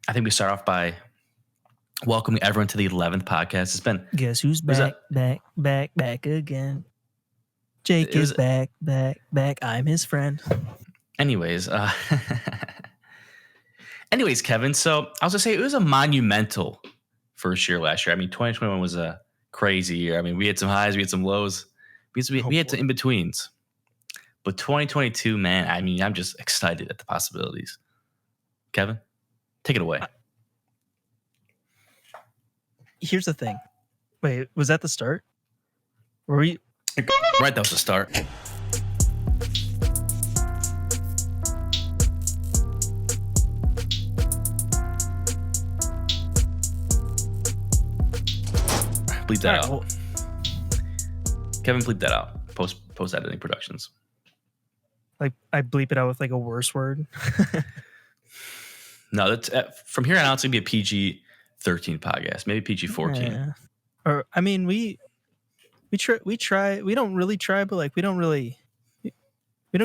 I think we start off by welcoming everyone to the 11th podcast. It's been Guess who's back again? Jake is back. I'm his friend. Anyways, Kevin. So I was gonna say it was a monumental first year last year. I mean, 2021 was a crazy year. I mean, we had some highs, we had some lows, we had some in betweens. But 2022, man, I mean, I'm just excited at the possibilities. Kevin, take it away. Here's the thing. Wait, was that the start? Were we? Right, that was the start. Bleep that out. Well, Kevin, bleep that out. Post editing productions. Like I bleep it out with like a worse word. No, that's from here on out. It's gonna be a PG-13 podcast, maybe PG-14. Yeah. Or I mean, we try. We don't really try, but like we don't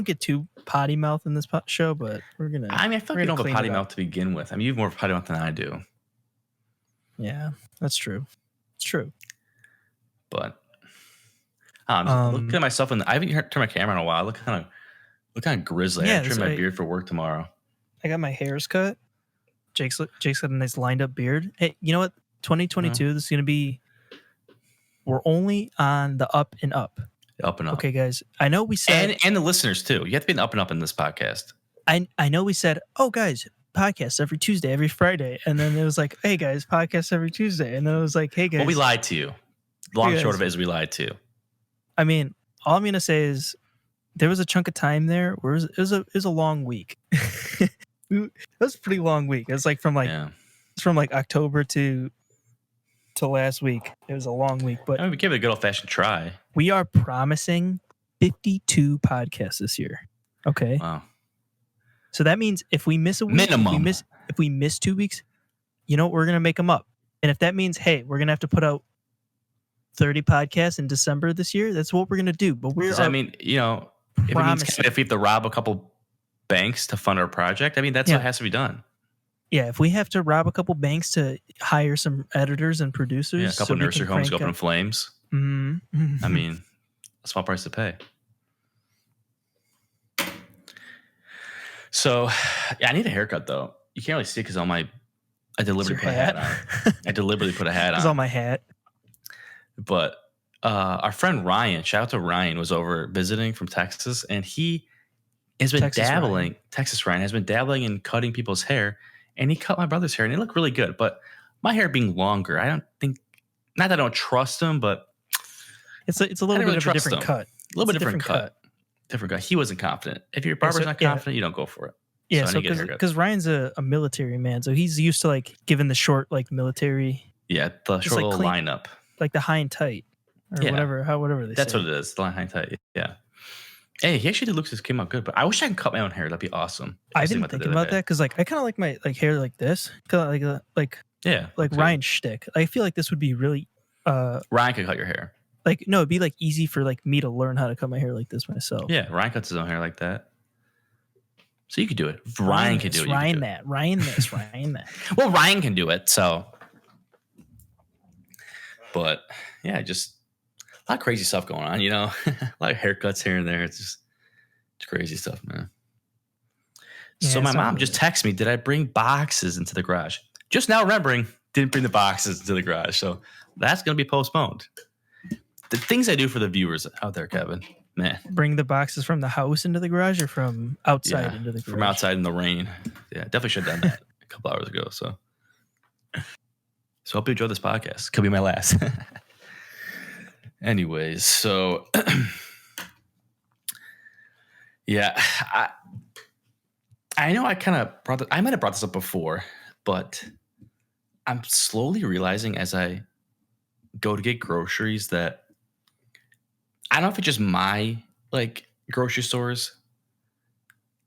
get too potty mouth in this show. But we're gonna. I mean, I feel like you don't have a potty mouth to begin with. I mean, you have more potty mouth than I do. Yeah, that's true. It's true. But I'm looking at myself, and I haven't turned my camera in a while. I look kind of grizzly. I trim my beard for work tomorrow. I got my hairs cut. Jake's got a nice lined up beard. Hey, you know what? 2022. This is gonna be. We're only on the up and up. Up and up. Okay, guys. I know we said, and the listeners too. You have to be an up and up in this podcast. I know we said, oh guys, podcast every Tuesday, every Friday, and then it was like, hey guys, podcast every Tuesday, and then it was like, hey guys. Well, we lied to you. Long and short of it is we lied to you. I mean, all I'm gonna say is there was a chunk of time there where it was a long week. It was a pretty long week. It was like from October to last week. It was a long week, but I mean, we gave it a good old fashioned try. We are promising 52 podcasts this year. Okay. Wow. So that means if we miss a week, minimum, if we miss 2 weeks, you know, we're gonna make them up. And if that means, hey, we're gonna have to put out 30 podcasts in December this year, that's what we're gonna do. But I mean, you know, if we have to rob a couple banks to fund our project, I mean, that's what has to be done. Yeah, if we have to rob a couple banks to hire some editors and producers, a couple nursery homes go up in flames. Mm-hmm. I mean, a small price to pay. So, yeah, I need a haircut though. You can't really see it because I deliberately put a hat on. I deliberately put a hat on. It's on my hat. But our friend Ryan, shout out to Ryan, was over visiting from Texas, and he has been Texas Ryan has been dabbling in cutting people's hair. And he cut my brother's hair, and it looked really good. But my hair being longer, I don't think, not that I don't trust him, but it's a little bit of a different cut. A little bit different cut. Different cut. He wasn't confident. If your barber's not confident, you don't go for it. Yeah, so because Ryan's a military man, so he's used to like giving the short like military. Yeah, the short little lineup, like the high and tight, or whatever they say. That's what it is. The high and tight. Yeah. Hey, he actually looks came out good, but I wish I could cut my own hair. That'd be awesome. I didn't think about that because like I kind of like my hair like this, kind of like Ryan's shtick. I feel like this would be really. Ryan could cut your hair. Like no, it'd be like easy for like me to learn how to cut my hair like this myself. Yeah, Ryan cuts his own hair like that, so you could do it. Ryan could do it. Ryan this. Well, Ryan can do it. So, but yeah, just. A lot of crazy stuff going on, you know. A lot of haircuts here and there. It's crazy stuff, man. Yeah, so my mom just texted me, did I bring boxes into the garage? Just now remembering, didn't bring the boxes into the garage. So that's going to be postponed. The things I do for the viewers out there, Kevin, man. Bring the boxes from the house into the garage or from outside into the garage? From outside in the rain. Yeah, definitely should have done that a couple hours ago. So hope you enjoy this podcast. Could be my last. Anyways, so yeah, I know I kind of I might have brought this up before, but I'm slowly realizing as I go to get groceries that I don't know if it's just my like grocery stores.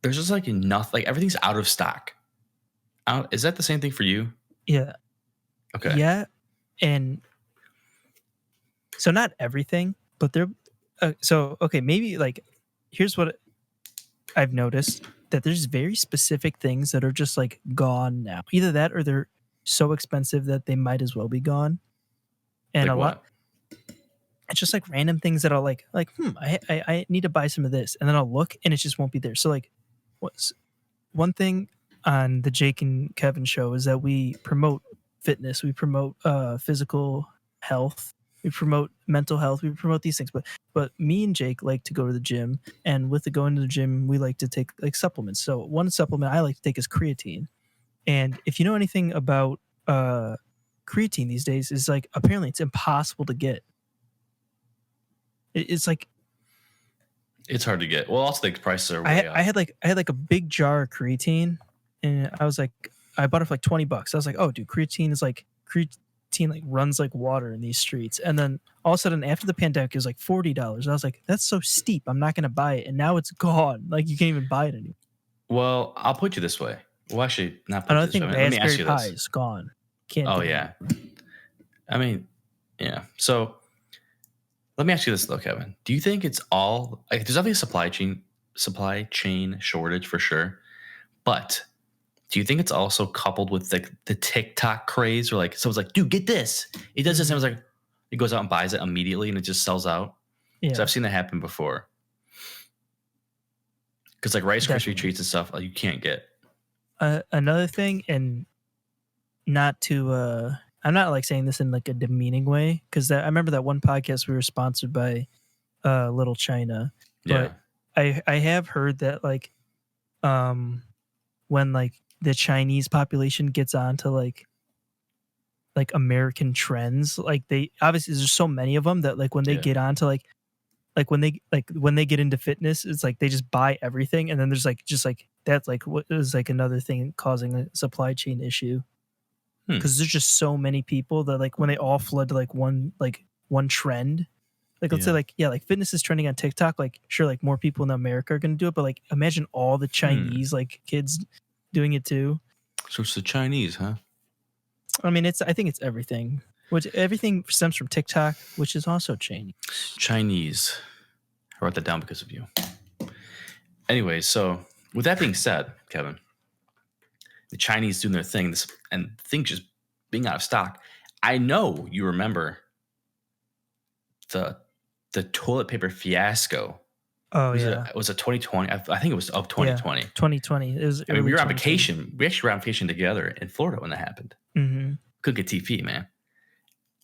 There's just like enough, like everything's out of stock. Is that the same thing for you? Yeah. Okay. Yeah, and. So not everything, but there. So okay, maybe like here's what I've noticed. that there's very specific things that are just like gone now. Either that or they're so expensive that they might as well be gone. And Like a lot, what? it's just like random things that I'll I need to buy some of this, and then I'll look and it just won't be there. So like, what's one thing on the Jake and Kevin show is that we promote fitness, we promote physical health, we promote mental health, we promote these things. But me and Jake like to go to the gym, and with the going to the gym, we like to take like supplements. So one supplement I like to take is creatine. And if you know anything about creatine these days, is like apparently it's impossible to get. It's like It's hard to get. Well, also the prices are way up. I had like a big jar of creatine, and I was like, I bought it for like $20. I was like, oh, dude, creatine like runs like water in these streets. And then all of a sudden, after the pandemic, it was like $40. I was like, that's so steep. I'm not gonna buy it. And now it's gone. Like you can't even buy it anymore. Well, I'll put you this way. Well, actually, not put you Another this thing, way. Let me ask raspberry you pie this. is gone. Can't. Oh get it yeah. anymore. I mean, yeah. So let me ask you this though, Kevin. Do you think it's all like there's definitely a supply chain shortage for sure, but do you think it's also coupled with like the TikTok craze, or like someone's like, "Dude, get this"? It does this, and it's like he goes out and buys it immediately, and it just sells out. Yeah, So I've seen that happen before. Because like Rice Krispie treats and stuff, like, you can't get. another thing, and not to I'm not like saying this in like a demeaning way, because I remember that one podcast we were sponsored by Little China, but I have heard that like when like the Chinese population gets onto like American trends, like they obviously there's so many of them that like when they get onto when they get into fitness, it's like they just buy everything, and then there's like just like that's like what is like another thing causing a supply chain issue, because there's just so many people that like when they all flood to like one trend, like let's say like fitness is trending on TikTok, like sure, like more people in America are gonna do it, but like imagine all the Chinese like kids doing it too. So it's the Chinese, huh? I mean, I think it's everything. Which everything stems from TikTok, which is also Chinese. Chinese. I wrote that down because of you. Anyway, so with that being said, Kevin, the Chinese doing their thing, and things just being out of stock. I know you remember the toilet paper fiasco. Oh yeah, it was a 2020. I think it was of 2020. 2020. It was. I mean, we were on vacation. We actually were on vacation together in Florida when that happened. Mm-hmm. Couldn't get TP, man.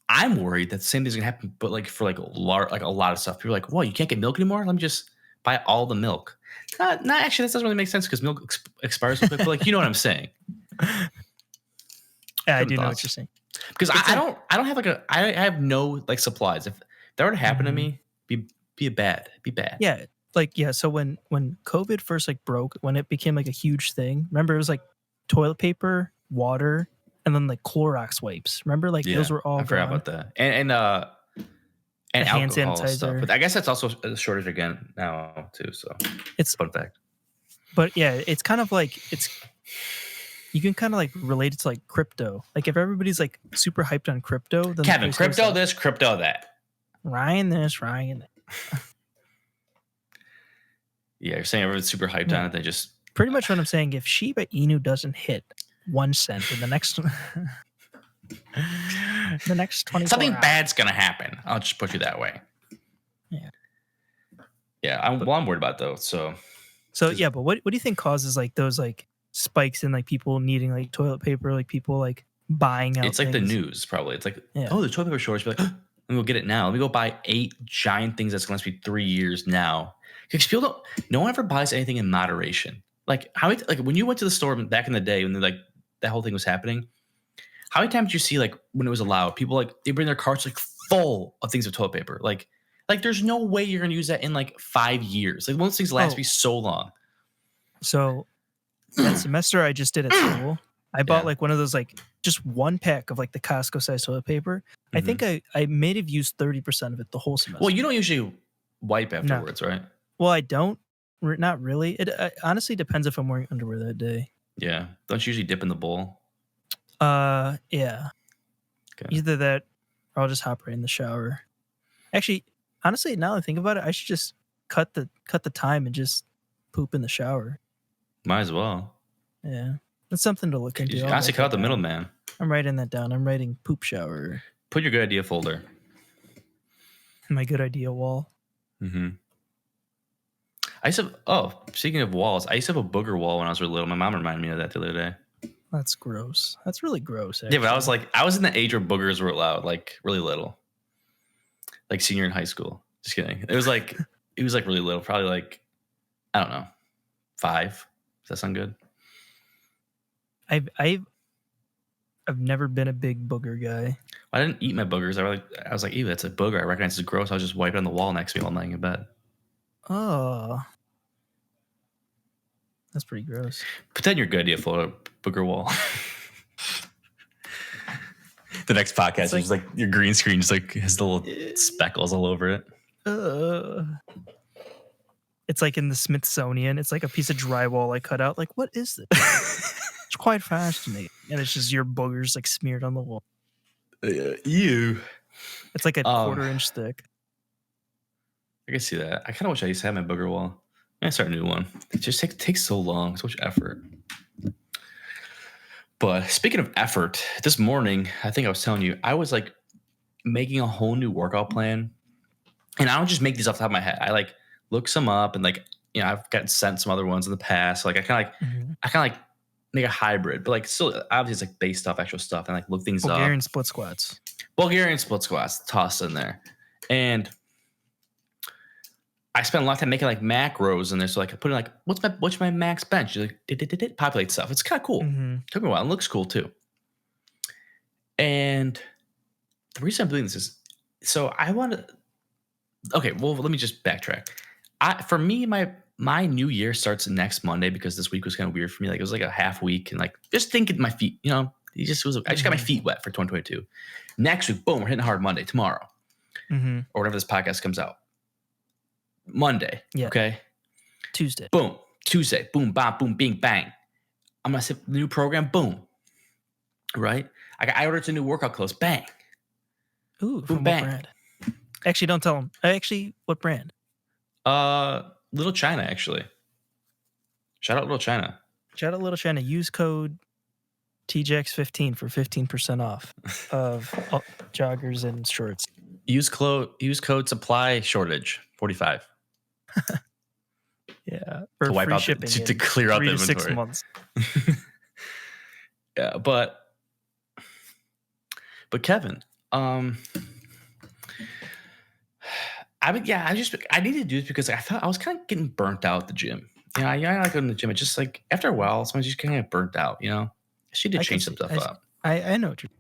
I'm worried that the same thing's gonna happen, but like for like a lot of stuff. People are like, "Well, you can't get milk anymore. Let me just buy all the milk." Not actually. That doesn't really make sense because milk expires so quick. But like, you know what I'm saying? Yeah, I do know what you're saying. Because I don't have like I have no like supplies. If that were to happen to me, be bad. Yeah, So when COVID first like broke, when it became like a huge thing, remember it was like toilet paper, water, and then like Clorox wipes. Remember, like those were all. I forgot about that. And hand alcohol sanitizer stuff. But I guess that's also a shortage again now too. So it's fun fact. But yeah, it's kind of like you can kind of like relate it to like crypto. Like if everybody's like super hyped on crypto, then Kevin, crypto this, crypto that. Ryan this, Ryan that. Yeah, you're saying everyone's super hyped on it. They just pretty much what I'm saying. If Shiba Inu doesn't hit 1 cent in the next 24 something hours, bad's gonna happen. I'll just put you that way. Yeah. I'm worried about those. So yeah, but what do you think causes like those like spikes in like people needing like toilet paper, like people like buying out? It's like things? the news, probably. It's like, oh, the toilet paper shortage. Be like, let me go get it now. Let me go buy 8 giant things that's going to be 3 years now. Because people no one ever buys anything in moderation. Like when you went to the store back in the day when like that whole thing was happening, how many times did you see like when it was allowed, people like they bring their carts like full of things of toilet paper? Like there's no way you're going to use that in like 5 years. Like most things last me so long. So that semester I just did at school, I bought like one of those like just 1 pack of like the Costco size toilet paper. I think I may have used 30% of it the whole semester. Well, you don't usually wipe afterwards, right? Well, I don't. Not really. It honestly depends if I'm wearing underwear that day. Yeah. Don't you usually dip in the bowl? Yeah. Okay. Either that or I'll just hop right in the shower. Actually, honestly, now that I think about it, I should just cut the time and just poop in the shower. Might as well. Yeah. That's something to look into. Honestly, cut out the middleman. I'm writing that down. I'm writing poop shower. Put your good idea folder. My good idea wall. Mm-hmm. I used to, speaking of walls, I used to have a booger wall when I was really little. My mom reminded me of that the other day. That's gross. That's really gross, actually. Yeah, but I was in the age where boogers were allowed, like really little. Like senior in high school. Just kidding. It was like really little, probably like, I don't know, 5. Does that sound good? I've never been a big booger guy. I didn't eat my boogers. I was like, ew, that's a booger. I recognize it's gross. I'll just wipe it on the wall next to me while I'm laying in bed. Oh. That's pretty gross. Pretend you're good idea for a booger wall. The next podcast is like your green screen just like has the little speckles all over it. It's like in the Smithsonian. It's like a piece of drywall I cut out. Like, what is this? It's quite fascinating. And it's just your boogers like smeared on the wall. Ew. It's like a 1/4 inch thick. I can see that. I kind of wish I used to have my booger wall. I'm gonna start a new one. It just takes so long, so much effort. But speaking of effort, this morning, I think I was telling you, I was like making a whole new workout plan. And I don't just make these off the top of my head. I like look some up and like, you know, I've gotten sent some other ones in the past. So like I kind of like make a hybrid, but like still obviously it's like based off actual stuff and like look things up. Bulgarian split squats tossed in there. And I spent a lot of time making like macros in there. So like I put in like, what's my max bench? Like populate stuff. It's kind of cool. Took me a while. It looks cool too. And the reason I'm doing this is, so I want to, okay, well, let me just backtrack. For me, my new year starts next Monday because this week was kind of weird for me. Like it was like a half week and like just thinking my feet, you know, I just got my feet wet for 2022. Next week, boom, we're hitting hard Monday tomorrow or whenever this podcast comes out. Monday. Yeah. Okay. Tuesday. Boom. Tuesday. Boom, bam, boom, bing, bang. I'm going to set the new program. Boom. Right? I ordered some new workout clothes. Bang. Ooh, boom, from bang. What brand? Actually, don't tell them. What brand? Little China, actually. Shout out Little China. Use code TJX15 for 15% off of joggers and shorts. Use code supply shortage 45. Yeah, to wipe out shipping to clear out the inventory. 6 months. Yeah, but Kevin, I needed to do this because I thought I was kind of getting burnt out at the gym. You know, I like going to the gym. It's just like after a while, sometimes you just kind of get burnt out. You know, she did change some stuff up. I know what you're.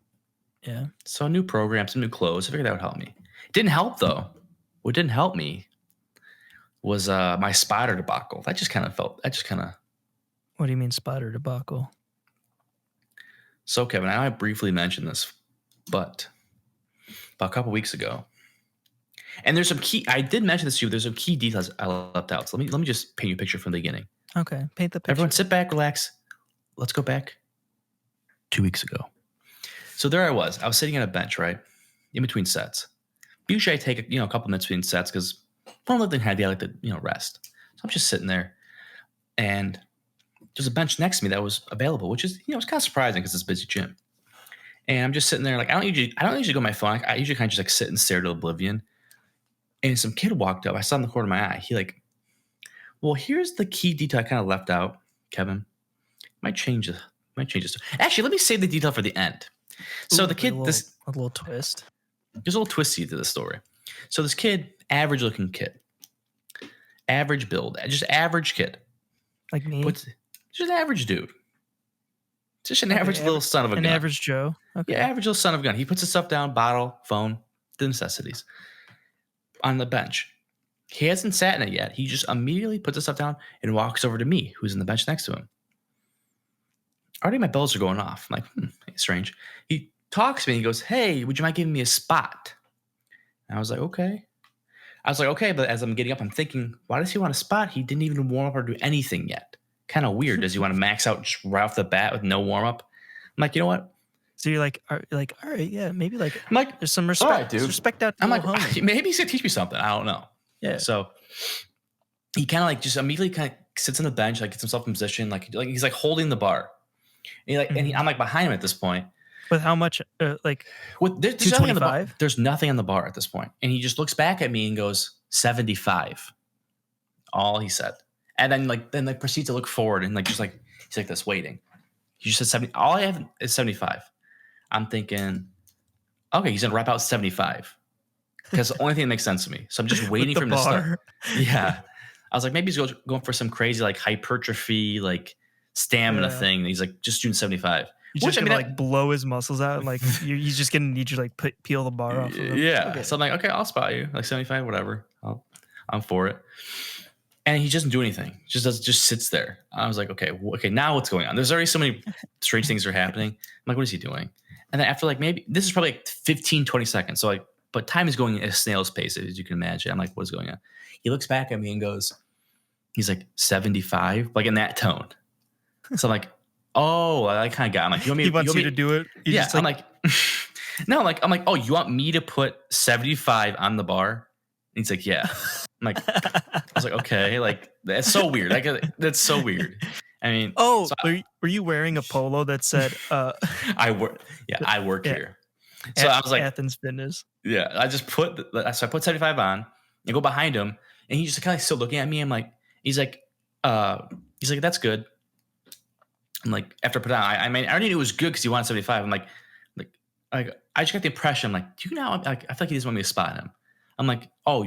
Yeah. So a new program, some new clothes. I figured that would help me. It didn't help though. What didn't help me was my spider debacle. That just kind of. What do you mean spider debacle? So Kevin, I briefly mentioned this, but about a couple weeks ago, and there's some key. I did mention this to you. There's some key details I left out. So let me just paint you a picture from the beginning. Okay, paint the picture. Everyone, sit back, relax. Let's go back 2 weeks ago. So there I was. I was sitting on a bench, right, in between sets. Usually I take a couple minutes between sets because when I'm lifting heavy, I like to rest. So I'm just sitting there, and there's a bench next to me that was available, which is it's kind of surprising because it's a busy gym. And I'm just sitting there, like I don't usually go on my phone. I usually kind of just like sit and stare to oblivion. And some kid walked up. I saw in the corner of my eye. He like, well, here's the key detail I kind of left out, Kevin. Might change this. Actually, let me save the detail for the end. So the kid, a little twist. There's a little twisty to the story. So this kid, average looking kid, average build, just average kid, like me, just an average dude, just an average little son of a gun. An average Joe. Okay. Yeah, average little son of a gun. He puts his stuff down, bottle, phone, the necessities, on the bench. He hasn't sat in it yet. He just immediately puts his stuff down and walks over to me, who's in the bench next to him. Already my bells are going off. I'm like, strange. He talks to me. He goes, hey, would you mind giving me a spot? And I was like, okay. But as I'm getting up, I'm thinking, why does he want a spot? He didn't even warm up or do anything yet. Kind of weird. Does he want to max out just right off the bat with no warm up? I'm like, you know what? So you're like, all right, yeah, maybe like, I'm like, there's some respect. Right, dude. There's respect out. I'm like, maybe he's gonna teach me something. I don't know. Yeah. So he kind of like just immediately kind of sits on the bench, like gets himself in position, like he's like holding the bar. And I'm like behind him at this point. With how much? Like there's nothing on the bar. There's nothing on the bar at this point. And he just looks back at me and goes, 75. All he said. And then proceeds to look forward and he's like this waiting. He just said 70. All I have is 75. I'm thinking, okay, he's gonna rap out 75. Because the only thing that makes sense to me. So I'm just waiting for him to start. Yeah. I was like, maybe he's going for some crazy like hypertrophy, like stamina thing. And he's like just doing 75. He's just gonna like blow his muscles out, and like he's just gonna need you to like peel the bar off of him. Yeah. Okay. So I'm like, okay, I'll spot you. Like 75, whatever. I'm for it. And he doesn't do anything. Just sits there. I was like, okay, now what's going on? There's already so many strange things are happening. I'm like, what is he doing? And then after like maybe this is probably like 15, 20 seconds. So like, but time is going at a snail's pace, as you can imagine. I'm like, what is going on? He looks back at me and goes, he's like 75, like in that tone. So I'm like, oh, I kind of got. I'm like, he wants you to do it. Yeah. I'm like, no, I'm like, oh, you want me to put 75 on the bar? And he's like, yeah. I'm like, I was like, okay, like that's so weird. Like that's so weird. I mean, so were you wearing a polo that said, I work here. So I was like, Athens Fitness. Yeah, I just put so I put 75 on and go behind him, and he's just kind of still looking at me. I'm like, he's like, that's good. I'm like, after I put it on, I mean, I already knew it was good because he wanted 75. I'm like, I just got the impression, I'm like, do you know? Like, I feel like he doesn't want me to spot him. I'm like, oh,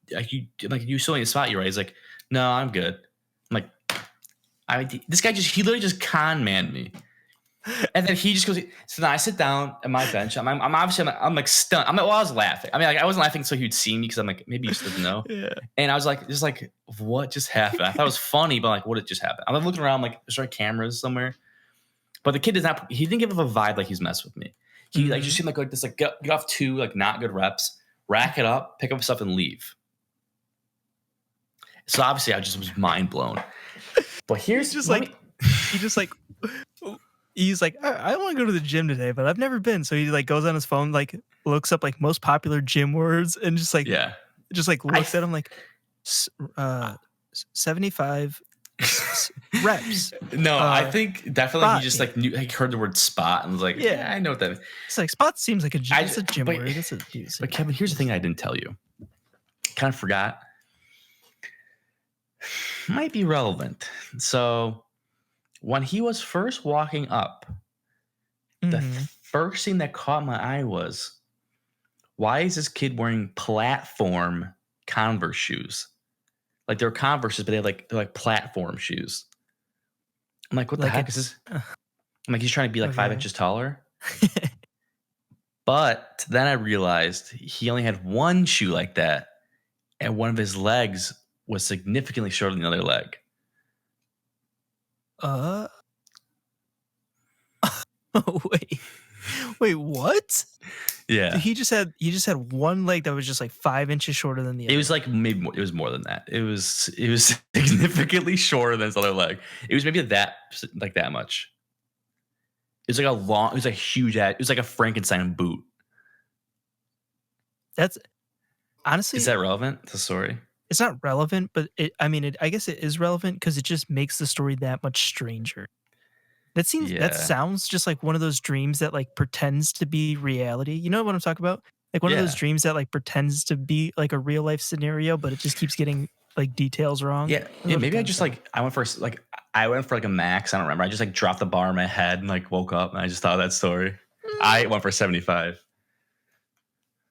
you still need to spot you, right? He's like, no, I'm good. I'm like, this guy he literally just con manned me. And then he just goes. So then I sit down at my bench. I'm obviously I'm like stunned. I was laughing. I mean, like I wasn't laughing so he'd see me because I'm like maybe he just doesn't know. Yeah. And I was like, just like what just happened? I thought it was funny, but like what had just happened? I'm looking around like there's cameras somewhere, but the kid does not. He didn't give off a vibe like he's messed with me. He like just seemed like this like get off 2 like not good reps, rack it up, pick up stuff and leave. So obviously I just was mind blown. But here's just like he's like, I want to go to the gym today, but I've never been. So he like goes on his phone, like looks up like most popular gym words, and just like looks at him like 75 reps. No, I think definitely spot, he just like knew, like heard the word spot and was like, yeah, I know what that is. It's like spot seems like it's a gym word. But Kevin, here's the thing I didn't tell you. Kind of forgot. Might be relevant. So when he was first walking up, the first thing that caught my eye was, why is this kid wearing platform Converse shoes? Like they're Converses, but they're like platform shoes. I'm like, what the heck is this? I'm like, he's trying to be like 5 inches taller. But then I realized he only had one shoe like that, and one of his legs was significantly shorter than the other leg. Wait, what? Yeah. He just had one leg that was just like 5 inches shorter than the other. It was like maybe more, it was more than that. It was significantly shorter than his other leg. It was maybe that much. It was like it was a huge it was like a Frankenstein boot. That's honestly, is that relevant to the story? It's not relevant, but I guess it is relevant because it just makes the story that much stranger. That sounds just like one of those dreams that like pretends to be reality. You know what I'm talking about? Like one of those dreams that like pretends to be like a real life scenario, but it just keeps getting like details wrong. Yeah. Maybe I just I went for like a max. I don't remember. I just like dropped the bar in my head and like woke up and I just thought of that story. I went for 75.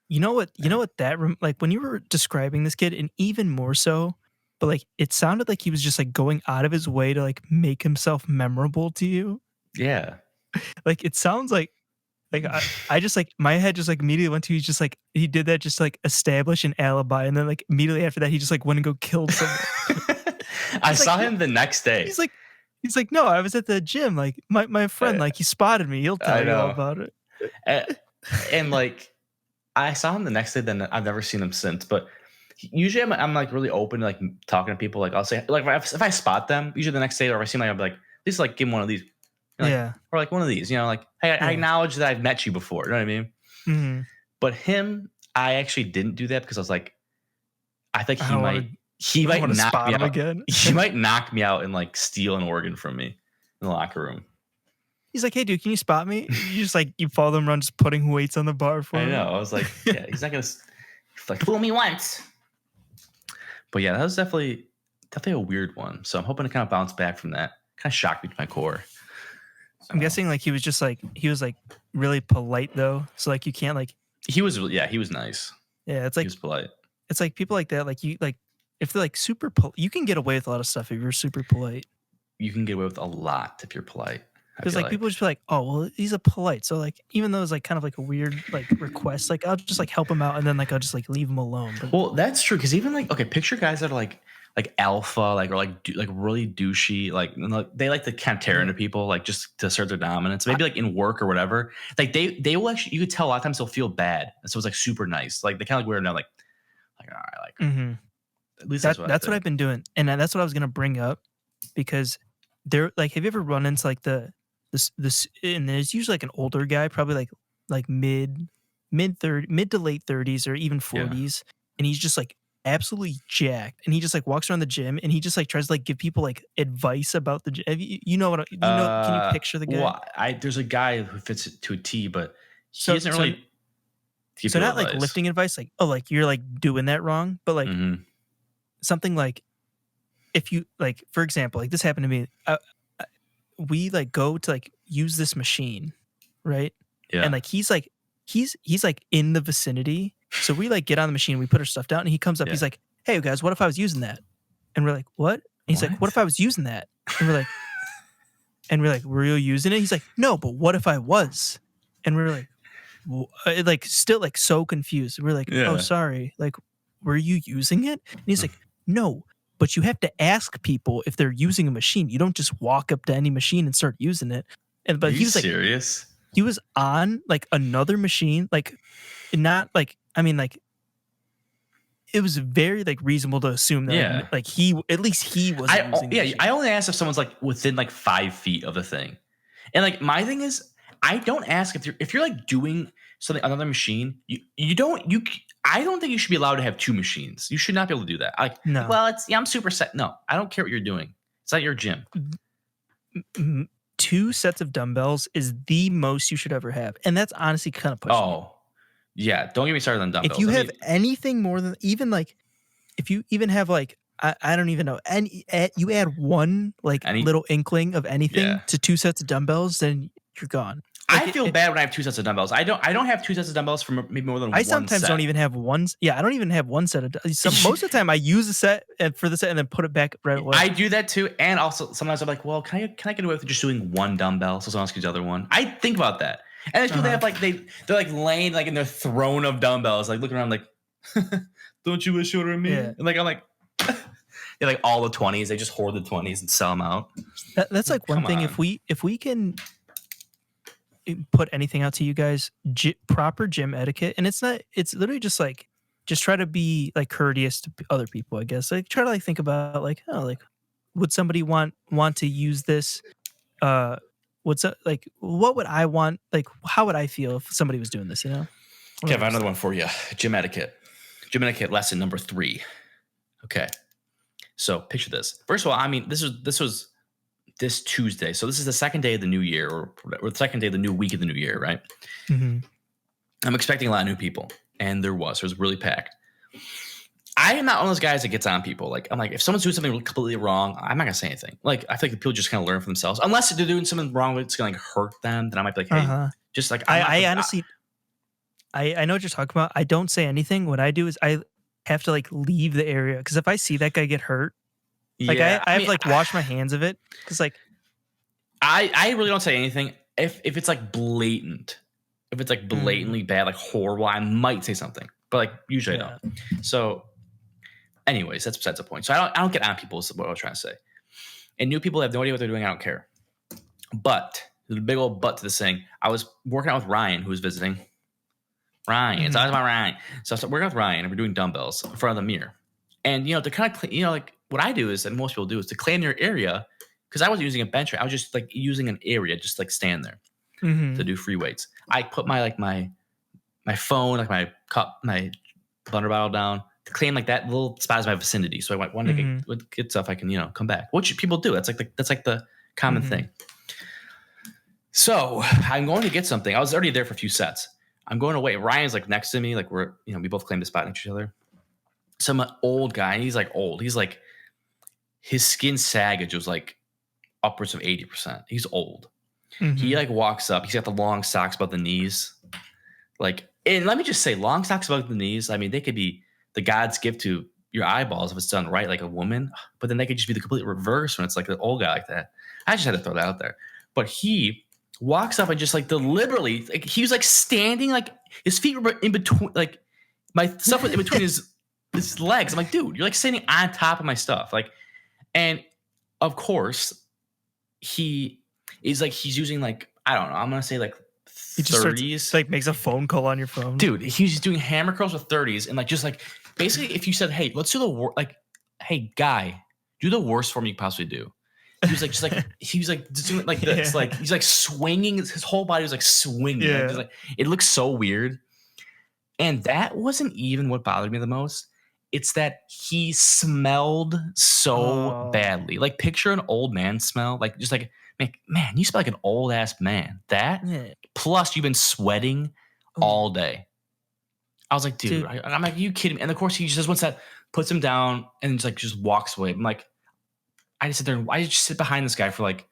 You know what that like when you were describing this kid, and even more so, but like it sounded like he was just like going out of his way to like make himself memorable to you. Yeah. Like it sounds like I just like my head just like immediately went to he's just like he did that just like establish an alibi, and then like immediately after that he just like went and go killed someone. I saw him the next day. He's like, no, I was at the gym. Like my friend, like he spotted me. He'll tell you all about it. And like I saw him the next day. Then I've never seen him since. But usually I'm like really open to like talking to people. Like I'll say like if I spot them, usually the next day, or if I see them, I'll be like, just like give him one of these. Or like one of these. You know, like hey, I acknowledge that I've met you before. You know what I mean? Mm-hmm. But him, I actually didn't do that because I was like, I think He might knock spot me him out again. He might knock me out and like steal an organ from me in the locker room. He's like, hey, dude, can you spot me? You just like, you follow them around just putting weights on the bar for him. I know. I was like, yeah, he's not going to like fool me once. But yeah, that was definitely a weird one. So I'm hoping to kind of bounce back from that. Kind of shocked me to my core. So, I'm guessing like he was really polite though. So like you can't like. He was nice. Yeah, it's like. He was polite. It's like people like that, like you like if they're like super you can get away with a lot of stuff if you're super polite. You can get away with a lot if you're polite. Because like people just be like, oh well, he's a polite. So like even though it's like kind of like a weird like request, like I'll just like help him out and then like I'll just like leave him alone. But, well, that's true because even like picture guys that are like alpha, like or like really douchey, like they like to kind of tear into people like just to assert their dominance. Maybe like in work or whatever. Like they will actually, you could tell a lot of times they'll feel bad, and so it's like super nice. Like they kind of like weird now, like all right, like at least that's what I've been doing, and that's what I was gonna bring up because they're like, have you ever run into like this and there's usually like an older guy, probably like mid to late 30s or even 40s, and he's just like absolutely jacked, and he just like walks around the gym and he just like tries to like give people like advice about the gym. You know what? Can you picture the guy? Well, there's a guy who fits it to a T, but he isn't really. So not advice. Like lifting advice, like oh, like you're like doing that wrong, but like something like if you like, for example, like this happened to me. We like go to like use this machine, right? Yeah. And like he's like in the vicinity. So we like get on the machine, we put our stuff down, and he comes up. He's like, "Hey guys, what if I was using that?" And we're like, "What?" And he's like, "What if I was using that?" And we're like, "Were you using it?" He's like, "No, but what if I was?" And we're like, like still like so confused. We're like, "Oh, sorry. Like, were you using it?" And he's like, "No, but you have to ask people if they're using a machine. You don't just walk up to any machine and start using it." And but he was like, serious? He was on like another machine, like not like I mean like it was very like reasonable to assume that like he wasn't using the machine. I only ask if someone's like within like 5 feet of the thing. And like my thing is I don't ask if you're like doing something on another machine, I don't think you should be allowed to have 2 machines. You should not be able to do that. Like, no. Well, I'm super set. No, I don't care what you're doing. It's not your gym. 2 sets of dumbbells is the most you should ever have. And that's honestly kind of pushing it. Yeah. Don't get me started on dumbbells. If you have anything more than even like, if you even have like, I don't even know, you add one like little inkling of anything to 2 sets of dumbbells, then you're gone. Like I feel bad when I have 2 sets of dumbbells. I don't have 2 sets of dumbbells for maybe more than one set. I sometimes don't even have one. Yeah, I don't even have one set of. Most of the time, I use a set for the set and then put it back right away. I do that too, and also sometimes I'm like, well, can I get away with just doing one dumbbell so someone else can use the other one? I think about that, and there's people that have like they're like laying like in their throne of dumbbells, like looking around like, don't you wish you were me? Yeah. And like I'm like. They're like all the 20s. They just hoard the 20s and sell them out. That's like one thing. If we can put anything out to you guys, proper gym etiquette, and it's literally just like try to be like courteous to other people, I guess. Like try to like think about like, oh, like would somebody want to use this? Like what would I want? Like how would I feel if somebody was doing this? You know. Okay, I have another one for you. Gym etiquette. Gym etiquette lesson number 3. Okay. So picture this. First of all, I mean, this was this Tuesday. So this is the second day of the new year or the second day of the new week of the new year, right? Mm-hmm. I'm expecting a lot of new people. And there was really packed. I am not one of those guys that gets on people. Like, I'm like, if someone's doing something completely wrong, I'm not going to say anything. Like, I feel like people just kind of learn for themselves. Unless they're doing something wrong that's going to like hurt them, then I might be like, hey, just like, I honestly, I know what you're talking about. I don't say anything. What I do is I have to like leave the area because if I see that guy get hurt, like I have to like wash my hands of it because like I really don't say anything if it's like blatant, if it's like blatantly bad, like horrible, I might say something, but like usually I don't. So, anyways, that's besides the point. So I don't get on people is what I was trying to say. And new people have no idea what they're doing. I don't care. But there's a big old but to this thing. I was working out with Ryan, who was visiting. Ryan. It's always about Ryan. So I started working with Ryan, and we're doing dumbbells in front of the mirror. And, to kind of clean, like what I do is, and most people do, is to clean your area. Because I wasn't using a bench. I was just like using an area, just like stand there to do free weights. I put my phone, like my cup, my blender bottle down, claim like that little spot is my vicinity. So I wanted to get stuff I can, come back. Which people do. That's like the common thing. So I'm going to get something. I was already there for a few sets. I'm going away. Ryan's like next to me. Like we both claim the spot next to each other. Some old guy. And he's like old. He's like, his skin saggage was like upwards of 80%. He's old. He like walks up. He's got the long socks above the knees. Like, and let me just say, long socks above the knees, I mean, they could be the God's gift to your eyeballs if it's done right, like a woman. But then they could just be the complete reverse when it's like an old guy like that. I just had to throw that out there. But he walks up and just like deliberately, like he was like standing, like his feet were in between, like my stuff was in between his legs. I'm like, dude, you're like standing on top of my stuff. Like, and of course, he is like, he's using like, I don't know, I'm going to say like 30s. Like makes a phone call on your phone. Dude, he's just doing hammer curls with 30s. And like, just like, basically if you said, hey, let's do the work, like, hey, guy, do the worst for me you possibly do. He was like, he was like just doing like this, like he's like swinging. His whole body was like swinging. Yeah. Like, it looks so weird. And that wasn't even what bothered me the most. It's that he smelled so badly. Like picture an old man smell. Like just like, man, you smell like an old ass man. Plus you've been sweating all day. I was like, dude. I'm like, are you kidding me? And of course he just once that puts him down and just walks away. I'm like, I just sit there. I just sit behind this guy for like,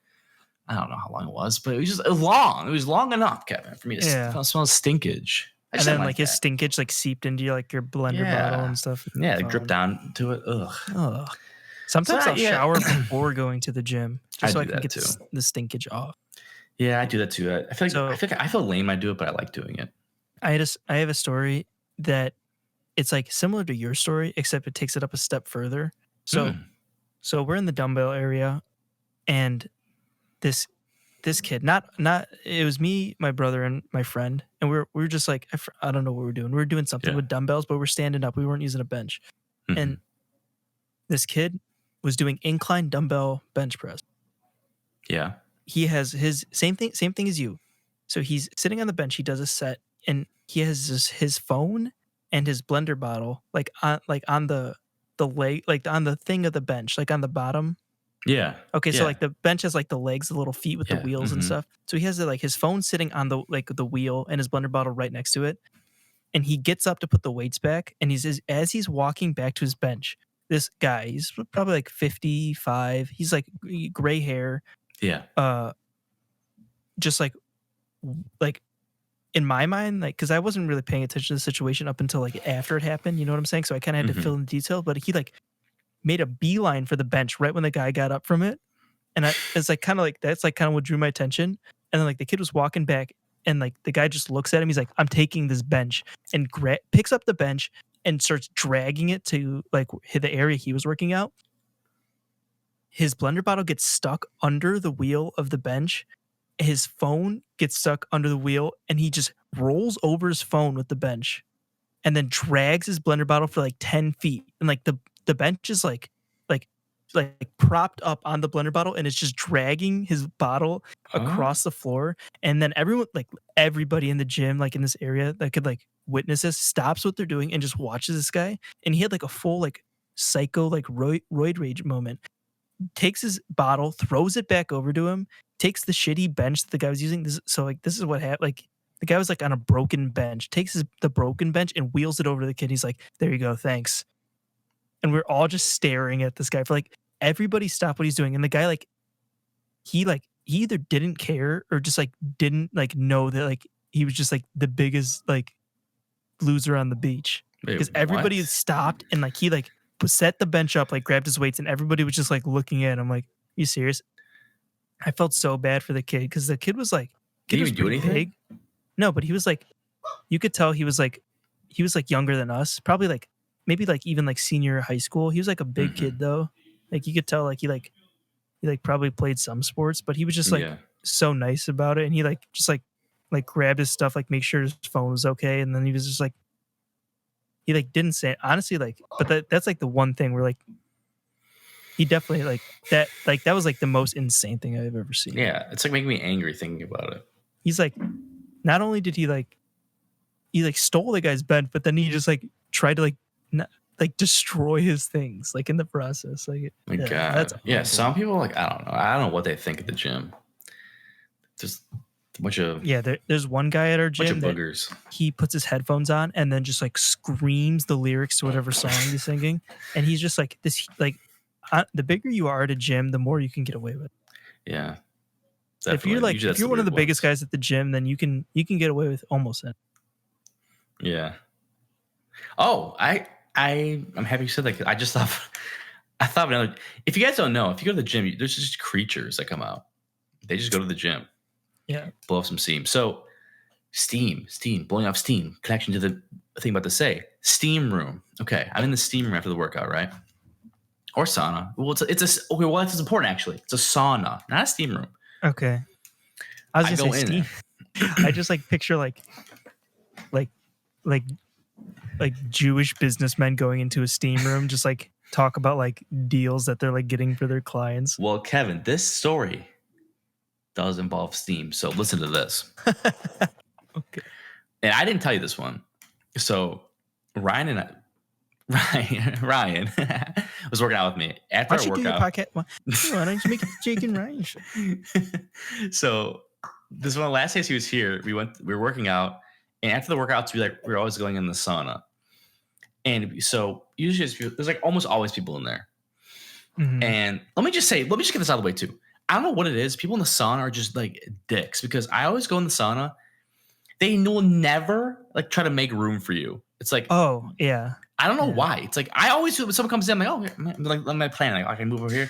I don't know how long it was, but it was just long. It was long enough, Kevin, for me to smell stinkage. And then like his stinkage like seeped into your bblender bottle and stuff. Yeah, it dripped down to it. Ugh. Sometimes I'll shower before going to the gym just so I can get the stinkage off. Yeah, I do that too. I feel lame. I do it, but I like doing it. I have a story that it's like similar to your story, except it takes it up a step further. So we're in the dumbbell area, and this kid, not it was me, my brother, and my friend, and we were just like, I don't know what we were doing. We were doing something with dumbbells, but we're standing up. We weren't using a bench, and this kid was doing incline dumbbell bench press. Yeah, he has his same thing as you. So he's sitting on the bench. He does a set, and he has his phone and his blender bottle on the leg, like on the thing of the bench, like on the bottom. Yeah. Okay, so like the bench has like the legs, the little feet with the wheels and stuff. So he has like his phone sitting on the wheel and his blender bottle right next to it. And he gets up to put the weights back, and as he's walking back to his bench, this guy, he's probably like 55. He's like gray hair. Yeah. Just like in my mind, like, because I wasn't really paying attention to the situation up until like after it happened, you know what I'm saying? So I kind of had to fill in the detail, but he like made a beeline for the bench right when the guy got up from it. And it's like kind of like, that's like kind of what drew my attention. And then like the kid was walking back, and like the guy just looks at him. He's like, I'm taking this bench, and picks up the bench and starts dragging it to like the area he was working out. His blender bottle gets stuck under the wheel of the bench. His phone gets stuck under the wheel, and he just rolls over his phone with the bench and then drags his blender bottle for like 10 feet. And like the bench is like propped up on the blender bottle, and it's just dragging his bottle across the floor. And then everybody in the gym, like in this area that could like witness this, stops what they're doing and just watches this guy. And he had like a full like psycho like roid rage moment. Takes his bottle, throws it back over to him, takes the shitty bench that the guy was using. This is what happened. Like the guy was like on a broken bench, takes the broken bench and wheels it over to the kid. He's like, there you go, thanks. And we're all just staring at this guy for like, everybody stop what he's doing. And the guy he either didn't care or just like didn't like know that like he was just like the biggest like loser on the beach. Because everybody had stopped, and like he like set the bench up, like grabbed his weights, and everybody was just like looking at him like, you serious? I felt so bad for the kid, because the kid was like, did he even do anything? Big. No, but he was like, you could tell he was like younger than us, probably like maybe like even like senior high school. He was like a big kid though. Like you could tell like he probably played some sports, but he was just like so nice about it. And he like just like grabbed his stuff, like make sure his phone was okay. And then he was just like, he like didn't say it. Honestly, like, but that's like the one thing where like he definitely like that was like the most insane thing I've ever seen. Yeah, it's like making me angry thinking about it. He's like, not only did he stole the guy's bed, but then he just like tried to like like destroy his things like in the process. Like, my God, that's awful. Some people like I don't know what they think at the gym. Just a bunch of there's one guy at our gym that boogers. He puts his headphones on and then just like screams the lyrics to whatever song he's singing, and he's just like this. Like, the bigger you are at a gym, the more you can get away with. Yeah, definitely. If you're one of the biggest guys at the gym, then you can get away with almost it. Yeah. Oh, I'm happy you said that. I thought of another. If you guys don't know, if you go to the gym, there's just creatures that come out. They just go to the gym. Yeah. Blow off some steam. So steam, blowing off steam. Connection to the thing I'm about to say. Steam room. Okay, I'm in the steam room after the workout, right? Or sauna. Well, it's important actually. It's a sauna, not a steam room. Okay. I was gonna say steam. I just like picture like Jewish businessmen going into a steam room, just like talk about like deals that they're like getting for their clients. Well, Kevin, this story does involve steam, so listen to this. Okay. And I didn't tell you this one. So Ryan was working out with me after our workout. Why don't you make it Jake and Ryan show? So this is one of the last days he was here. We were working out, and after the workouts, we're always going in the sauna. And so usually there's like almost always people in there. Mm-hmm. And let me just get this out of the way too. I don't know what it is. People in the sauna are just like dicks, because I always go in the sauna. They will never like try to make room for you. It's like, oh yeah, I don't know why. It's like I always when someone comes in, I'm like, oh, like my plan, like I can move over here,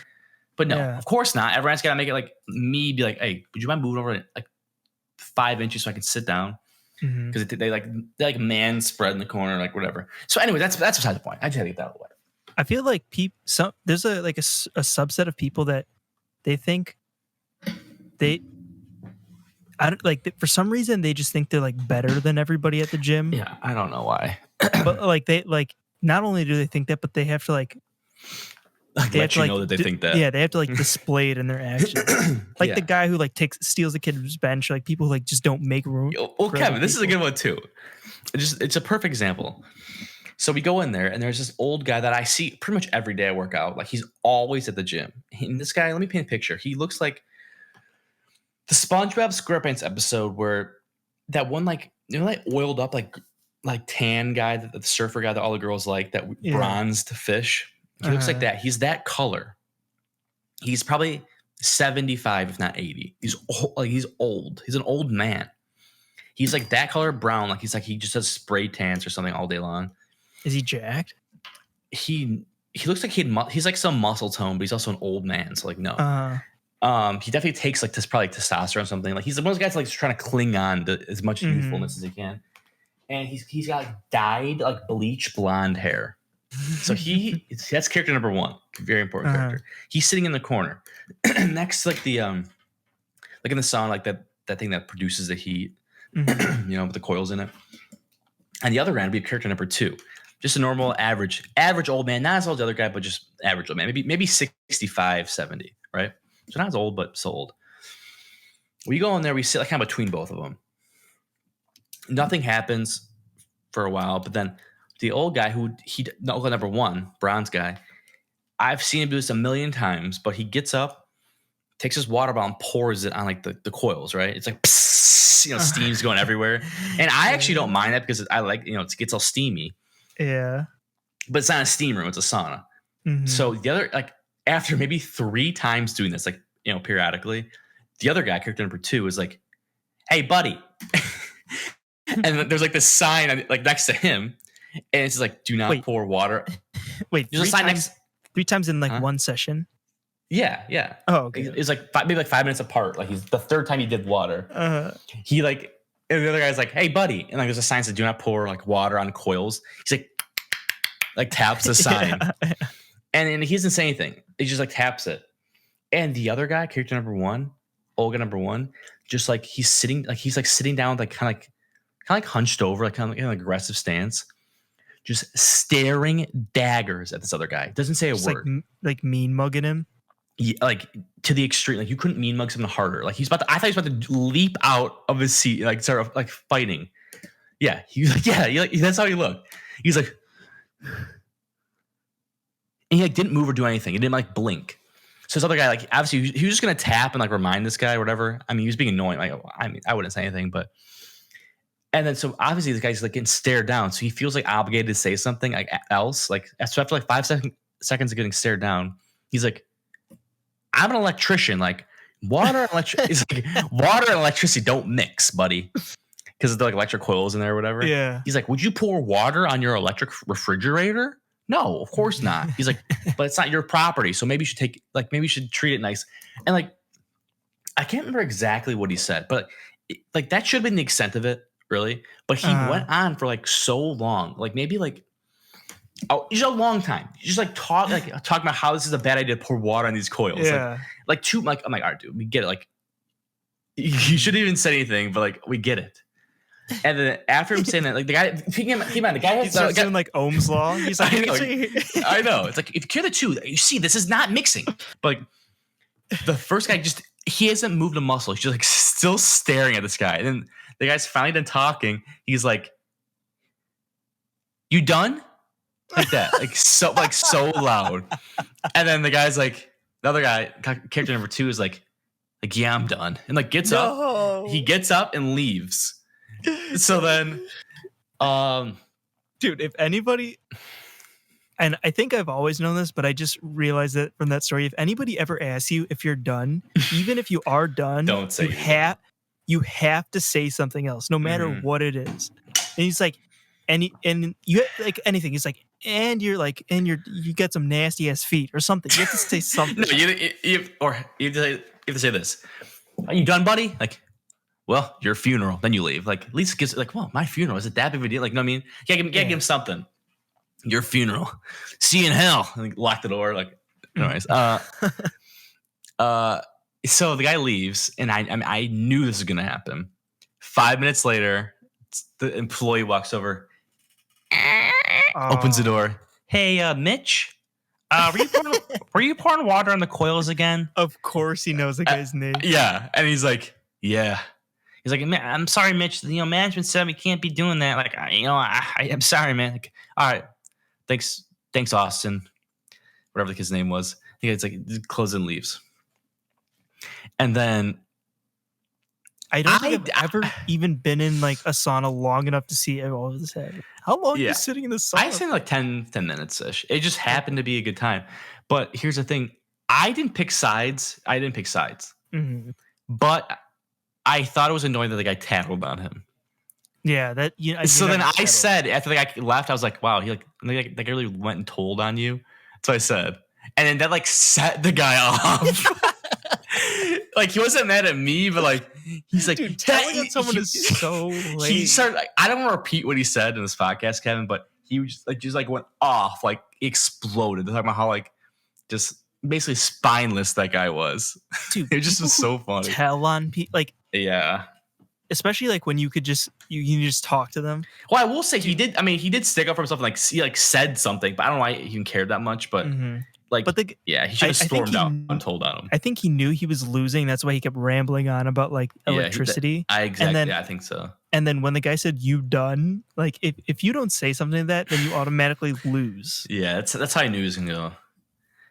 but no, of course not. Everyone's gotta make it like me be like, hey, would you mind moving over like 5 inches so I can sit down? Because they like man spread in the corner, like whatever. So anyway, that's beside the point. I just had to get that out of the way. I feel like there's a subset of people that they think for some reason they just think they're like better than everybody at the gym. Yeah, I don't know why. But like they like not only do they think that, but they have to like let you know that they think that. Yeah, they have to like display it in their actions. Like the guy who like steals the kid's bench, like people who like just don't make room. Well, Kevin, this is a good one too. It's a perfect example. So we go in there, and there's this old guy that I see pretty much every day I work out. Like he's always at the gym. And this guy, let me paint a picture. He looks like the SpongeBob SquarePants episode where that one like oiled up like tan guy, the surfer guy that all the girls like, that bronzed fish. He looks like that. He's that color. He's probably 75, if not 80. He's old. He's an old man. He's like that color brown. Like he just does spray tans or something all day long. Is he jacked? He looks like he's like some muscle tone, but he's also an old man. So like no. He definitely takes like this probably testosterone or something. Like he's one of those guys like just trying to cling on to as much youthfulness as he can. And he's got like dyed like bleach blonde hair. So that's character number one. Very important character. He's sitting in the corner next to like the like in the sauna, like that thing that produces the heat, with the coils in it. And the other end would be character number two. Just a normal average old man, not as old as the other guy, but just average old man. Maybe 65, 70, right? So not as old, but so old. We go in there, we sit like kind of between both of them. Nothing happens for a while, but then the old guy number one, bronze guy, I've seen him do this a million times, but he gets up, takes his water bottle and pours it on like the coils, right? It's like, psss, steam's going everywhere. And I actually don't mind that because I like, it gets all steamy. Yeah. But it's not a steam room, it's a sauna. Mm-hmm. So the other, like after maybe 3 times doing this, like, periodically, the other guy, character number 2, is like, hey, buddy. And there's like this sign like next to him. And it's just like, do not pour water. Wait, there's a sign next 3 times in like one session? Yeah. Oh, okay. It's like maybe like 5 minutes apart. Like he's the third time he did water. He like, and the other guy's like, hey, buddy. And like there's a sign that says, do not pour like water on coils. He's like taps the sign. Yeah. And he doesn't say anything. He just like taps it. And the other guy, character number 1, Olga number 1, just like he's sitting down, like kind of like hunched over, like kind of like an aggressive stance, just staring daggers at this other guy. Doesn't say a word. Like mean mugging him. Yeah, like to the extreme. Like you couldn't mean mug someone harder. Like I thought he was about to leap out of his seat, like sort of like fighting. Yeah, he was like, yeah, that's how he looked. He's like, And he like didn't move or do anything. He didn't like blink. So this other guy, like obviously he was just gonna tap and like remind this guy or whatever. I mean, he was being annoying. Like, I mean, I wouldn't say anything, but and then so obviously the guy's like getting stared down. So he feels like obligated to say something like else. Like so after like 5 seconds of getting stared down, he's like, I'm an electrician. Like water and electricity don't mix, buddy. Because they're like electric coils in there or whatever. Yeah. He's like, would you pour water on your electric refrigerator? No, of course not. He's like, but it's not your property. So maybe you should treat it nice. And like, I can't remember exactly what he said, but like that should have been the extent of it, really. But he went on for like so long, like maybe like, just a long time. Just like talking about how this is a bad idea to pour water on these coils. Yeah. I'm like, all right, dude, we get it. Like, you shouldn't even say anything, but like, we get it. And then after him saying that, like the guy, keep in mind, the guy he's doing like Ohm's law. He's like, I know. It's like if you hear the two, you see, this is not mixing. But like, the first guy he hasn't moved a muscle. He's just like still staring at this guy. And then the guy's finally done talking. He's like, "You done?" Like that, like so loud. And then the guy's like, the other guy, character number 2, is like, yeah, I'm done, and like gets up. He gets up and leaves. So then, dude, if anybody, and I think I've always known this, but I just realized that from that story, if anybody ever asks you if you're done, even if you are done, don't say you have to say something else, no matter what it is. And he's like, and you like anything. He's like, and you got some nasty ass feet or something. You have to say something. No, you have to say this. Are you done, buddy? Like, well, your funeral. Then you leave. Like, at least it gives like, well, my funeral, is it that big of a deal? Like, no, I mean, give him something. Your funeral. See you in hell. And like, lock the door. Like, anyways. So the guy leaves, and I knew this was gonna happen. 5 minutes later, the employee walks over, opens the door. Hey, Mitch. Were you pouring water on the coils again? Of course, he knows the guy's name. Yeah, and he's like, yeah. He's like, I'm sorry, Mitch. Management said we can't be doing that. Like, I'm sorry, man. Like, all right, thanks, Austin. Whatever the kid's name was. I think it's like closes and leaves. And then I don't think I've ever even been in like a sauna long enough to see all of this happen. How long are you sitting in the sauna? I was in like 10 minutes ish. It just happened to be a good time. But here's the thing: I didn't pick sides. Mm-hmm. But I thought it was annoying that the guy tattled on him. Yeah, that. So then I said after the guy left, I was like, "Wow, he like that guy really went and told on you." So I said, and then that like set the guy off. Like he wasn't mad at me, but like he's like, dude, telling on someone is so lame. He started. Like, I don't want to repeat what he said in this podcast, Kevin, but he was just went off, like exploded. They're talking about how like just basically spineless that guy was. Dude, it just was so funny. Tell on people, like yeah, especially like when you could just you just talk to them. Well, I will say he did. I mean, he did stick up for himself and like he like said something, but I don't know why he even cared that much. But like, he should have stormed out and told on him. I think he knew he was losing. That's why he kept rambling on about like electricity. I think so. And then when the guy said "you done," like if you don't say something to that, then you automatically lose. Yeah, that's how I knew he was gonna go.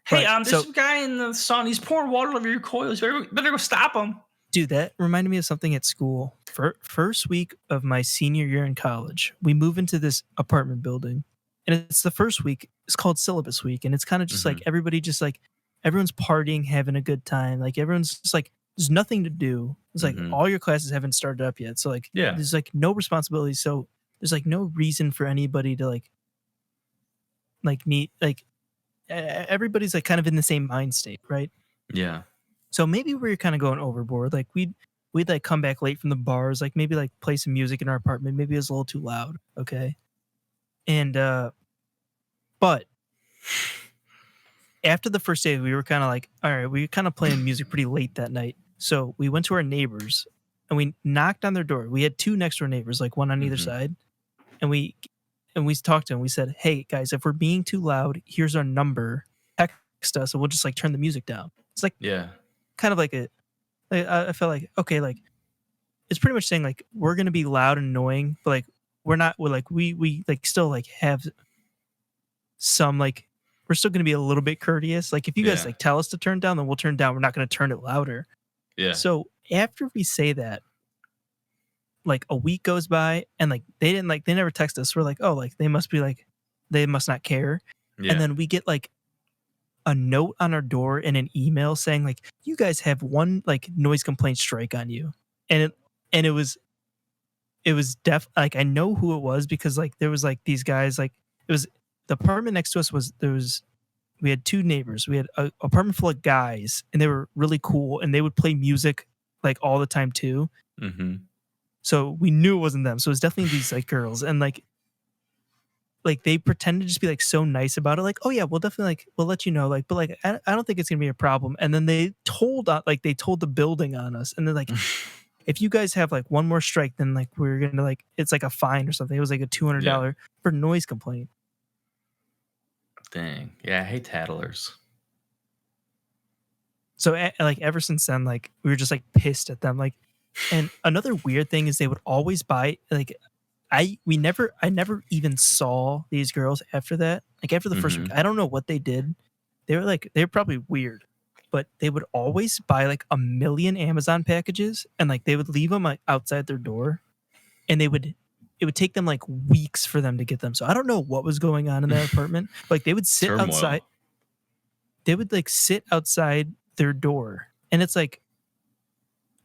Hey, this guy in the sun, he's pouring water over your coils. Better go stop him. Dude, that reminded me of something at school. First week of my senior year in college, we move into this apartment building. And it's the first week. It's called syllabus week. And it's kind of just like everybody just like, everyone's partying, having a good time. Like everyone's just like, there's nothing to do. It's like all your classes haven't started up yet. So like, there's like no responsibility. So there's like no reason for anybody to like meet, like everybody's like kind of in the same mind state, right? Yeah. So maybe we're kind of going overboard. Like we'd like come back late from the bars, like maybe like play some music in our apartment. Maybe it was a little too loud. Okay. And, but after the first day, we were kind of like, all right, we were kind of playing music pretty late that night. So we went to our neighbors and we knocked on their door. We had 2 next door neighbors, like one on either side. And we talked to them. We said, hey guys, if we're being too loud, here's our number. Text us and we'll just like turn the music down. It's like, kind of like I felt like, okay, like it's pretty much saying like, we're going to be loud and annoying, but like, we're like, we like still like have some like we're still going to be a little bit courteous. Like if you guys like tell us to turn down, then we'll turn down. We're not going to turn it louder. Yeah. So after we say that, like a week goes by and like they never text us. We're like, oh, like they must not care. Yeah. And then we get like a note on our door and an email saying like, you guys have one like noise complaint strike on you. And it was like, I know who it was because like there was like these guys, like it was the apartment next to us we had two neighbors. We had an apartment full of guys and they were really cool and they would play music like all the time too. Mm-hmm. So we knew it wasn't them. So it was definitely these like girls and like they pretended to just be like so nice about it. Like, oh yeah, we'll definitely like, we'll let you know. Like, but like, I don't think it's going to be a problem. And then they told the building on us. And they're like, if you guys have like one more strike, then like, we're going to like, it's like a fine or something. It was like a $200 for noise complaint. Dang. Yeah. I hate tattlers. So like ever since then, like we were just like pissed at them. Like, and another weird thing is they would always buy like, I never even saw these girls after that. Like after the first week, I don't know what they did. They were probably weird, but they would always buy like 1 million Amazon packages and like they would leave them like outside their door, and it would take them like weeks for them to get them. So I don't know what was going on in that apartment. Like they would sit outside. They would like sit outside their door, and it's like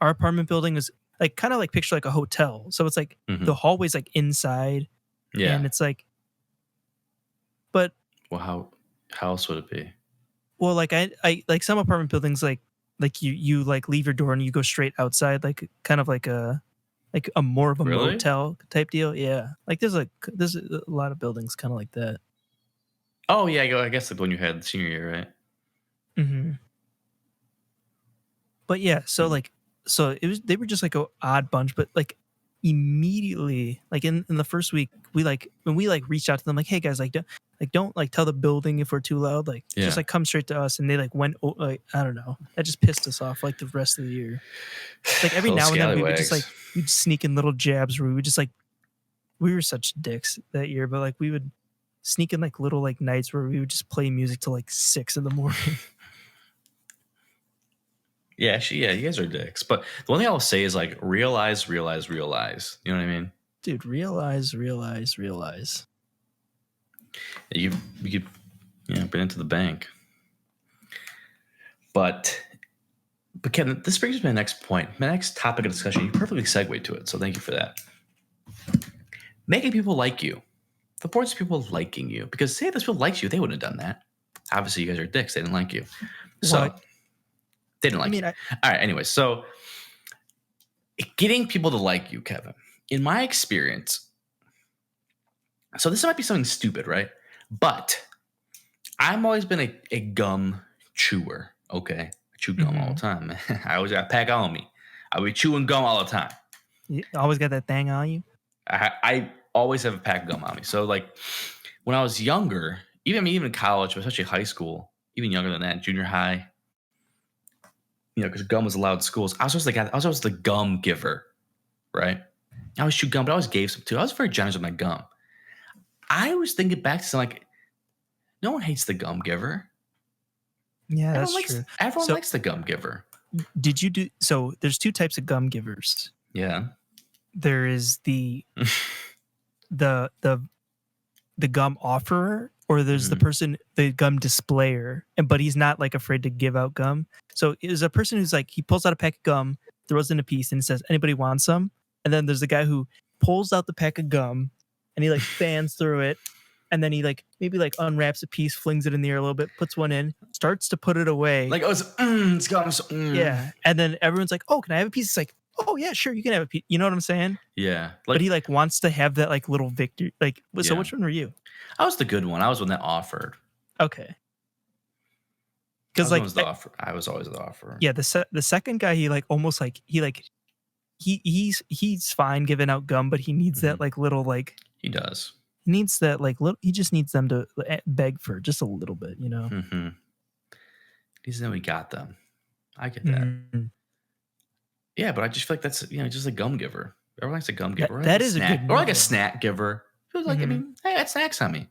our apartment building is like kind of like picture like a hotel. So it's like the hallway's like inside. Yeah. And it's like, but well, how else would it be? Well, like I like some apartment buildings, like you like leave your door and you go straight outside, like kind of like a more of a motel type deal. Yeah. Like there's a lot of buildings kind of like that. Oh yeah. I guess like when you had senior year, right? Mm-hmm. But yeah, so like, they were just like an odd bunch, but like immediately, like in the first week, we like when we like reached out to them, like, hey guys, don't like tell the building if we're too loud, like just like come straight to us, and they like went like I don't know, that just pissed us off like the rest of the year. Like every now and then we would just like we'd sneak in little jabs where we would just like we were such dicks that year, but like we would sneak in like little like nights where we would just play music till like 6 a.m. Yeah, actually, yeah, you guys are dicks. But the one thing I'll say is like realize. You know what I mean? Dude, realize. You could bring it to the bank. But Kevin, this brings me to my next point. My next topic of discussion, you perfectly segued to it. So thank you for that. Making people like you. The importance of people liking you. Because say this people likes you, they wouldn't have done that. Obviously, you guys are dicks. They didn't like you. So what? They didn't like you. All right, anyway, so getting people to like you, Kevin, in my experience, so this might be something stupid, right? But I've always been a gum chewer, okay? I chew gum all the time, man. I always got a pack on me. I be chewing gum all the time. You always got that thing on you? I always have a pack of gum on me. So, like, when I was younger, even in college, but especially high school, even younger than that, junior high, because gum was allowed in schools. I was always the gum giver, right? I always chew gum, but I always gave some too. I was very generous with my gum. I was thinking back to something like, no one hates the gum giver. Yeah, that's true. Everyone likes the gum giver. Did you do so? There's two types of gum givers. Yeah. There is the gum offerer, or there's the person, the gum displayer, but he's not like afraid to give out gum. So there's a person who's like, he pulls out a pack of gum, throws in a piece, and says, anybody want some? And then there's the guy who pulls out the pack of gum and he like fans through it, and then he like maybe like unwraps a piece, flings it in the air a little bit, puts one in, starts to put it away. Like, oh, it's gum. Yeah. And then everyone's like, oh, can I have a piece? It's like, oh yeah, sure, you can have a piece. You know what I'm saying? Yeah. But he like wants to have that like little victory. Like, so which one were you? I was the good one. I was one that offered. Okay. Because like I was always the offerer. Yeah, the second guy, he like almost like he's fine giving out gum, but he needs that like little like he does. He needs that like little. He just needs them to beg for just a little bit, you know. Mm-hmm. He said we got them. I get that. Mm-hmm. Yeah, but I just feel like that's just a gum giver. Everyone likes a gum giver. That is a good or like a snack giver. Who's like, I mean, hey, I got snacks on me.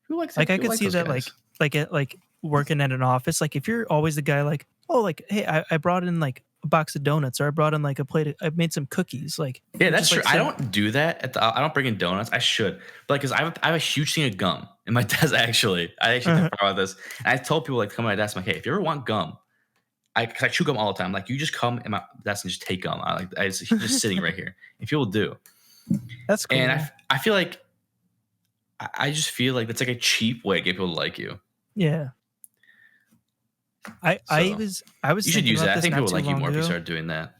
Who likes like I could see that guys? Like like working at an office, like if you're always the guy like, oh, like, hey, I brought in like a box of donuts, or I brought in like a plate I made some cookies, like, Yeah, that's just true. like I don't do that I don't bring in donuts. I should, but like, cause I have a huge thing of gum in my desk. I actually uh thought about this, and I told people like to come to my desk. I'm like, hey, if you ever want gum, cause I chew gum all the time. Like, you just come in my desk and just take gum. Just sitting right here. And people do, that's cool. and I feel like I just feel like that's like a cheap way to get people to like you. Yeah. I So was you should thinking use about that. I this think not people would too like you long more if you ago. start doing that.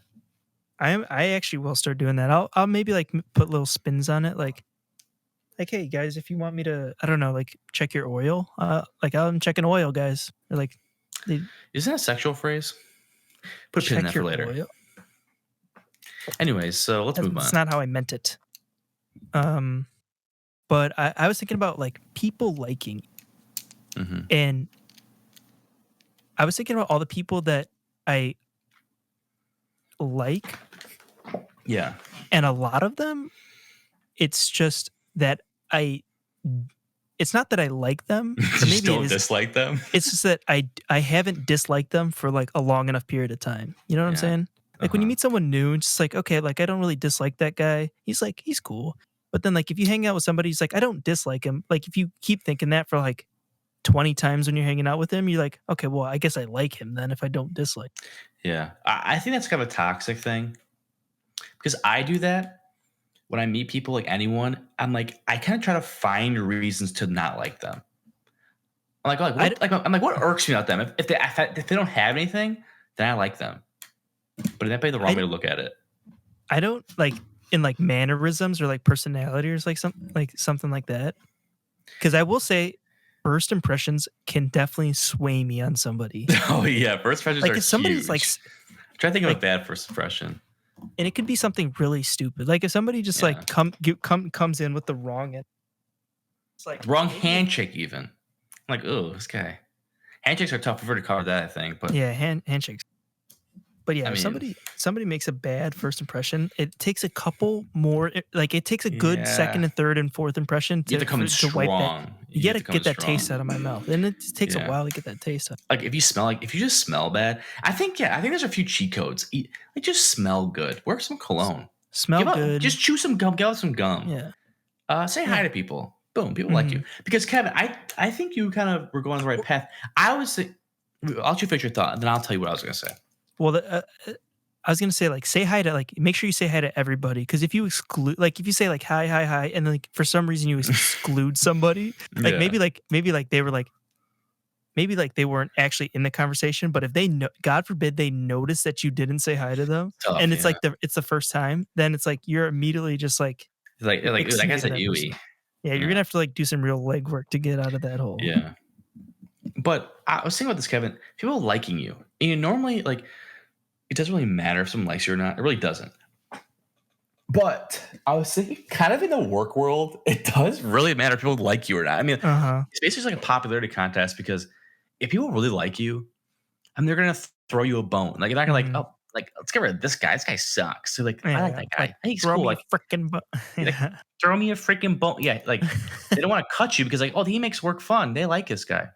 I actually will start doing that. I'll maybe like put little spins on it, like hey guys, if you want me to, I don't know, like check your oil, like I'm checking oil, guys. Or like, they Isn't that a sexual phrase? Put a pin in that check for your later. oil. Anyways, so let's move on. That's not how I meant it. But I was thinking about like people liking, and I was thinking about all the people that I like. Yeah. And a lot of them, it's just that it's not that I like them, or You maybe still it is. dislike them? It's just that I haven't disliked them for like a long enough period of time. You know what I'm Yeah. saying? Like when you meet someone new, it's just like, okay, like I don't really dislike that guy. He's cool. But then like if you hang out with somebody, he's like, I don't dislike him. Like if you keep thinking that for like 20 times when you're hanging out with him, you're like, okay, well, I guess I like him then if I don't dislike. Yeah. I think that's kind of a toxic thing, because I do that when I meet people, like anyone. I'm like, I kind of try to find reasons to not like them. I'm like, what? I'm like, what irks me about them? If they don't have anything, then I like them. But that might be the wrong way to look at it. I don't like in like mannerisms or like personality or like something like that. Because I will say, first impressions can definitely sway me on somebody. Oh yeah, first impressions like are if somebody's huge. like, try to think of a bad first impression, and it could be something really stupid. Like if somebody just like comes in with the wrong, it's like wrong handshake even. I'm like, oh, this guy. Handshakes are tough. Prefer to cover that, I think. But yeah, handshakes. But yeah, I if mean, somebody makes a bad first impression, it takes a couple more. Like it takes a good second and third and fourth impression you have to come in strong. wipe that. You got to get that taste out of my mouth, and it takes a while to get that taste out. Like if you just smell bad, I think there's a few cheat codes. Like just smell good. Wear some cologne. Smell good. Just chew some gum. Give out some gum. Yeah. Say hi to people. Boom. People like you. Because Kevin, I think you kind of were going the right path. I'll let you finish your thought, and then I'll tell you what I was going to say. Well, I was gonna say like say hi to like make sure you say hi to everybody, because if you exclude, like if you say like hi, and then like for some reason you exclude somebody, like maybe they were like maybe like they weren't actually in the conversation, but if they know, God forbid, they notice that you didn't say hi to them, and it's like it's the first time, then it's like you're immediately just like that guy's an Ewie. Yeah, you're gonna have to like do some real legwork to get out of that hole. Yeah. But I was thinking about this, Kevin. People liking you, and normally like it doesn't really matter if someone likes you or not. It really doesn't. But I was thinking, kind of in the work world, it does really matter if people like you or not. I mean, it's basically like a popularity contest, because if people really like you, I mean, they're gonna throw you a bone. Like, they're not gonna like, oh, like let's get rid of this guy. This guy sucks. So like, I like that guy. He's cool. Like, freaking like, throw me a freaking bone. Yeah, like they don't want to cut you because like, oh, he makes work fun. They like this guy.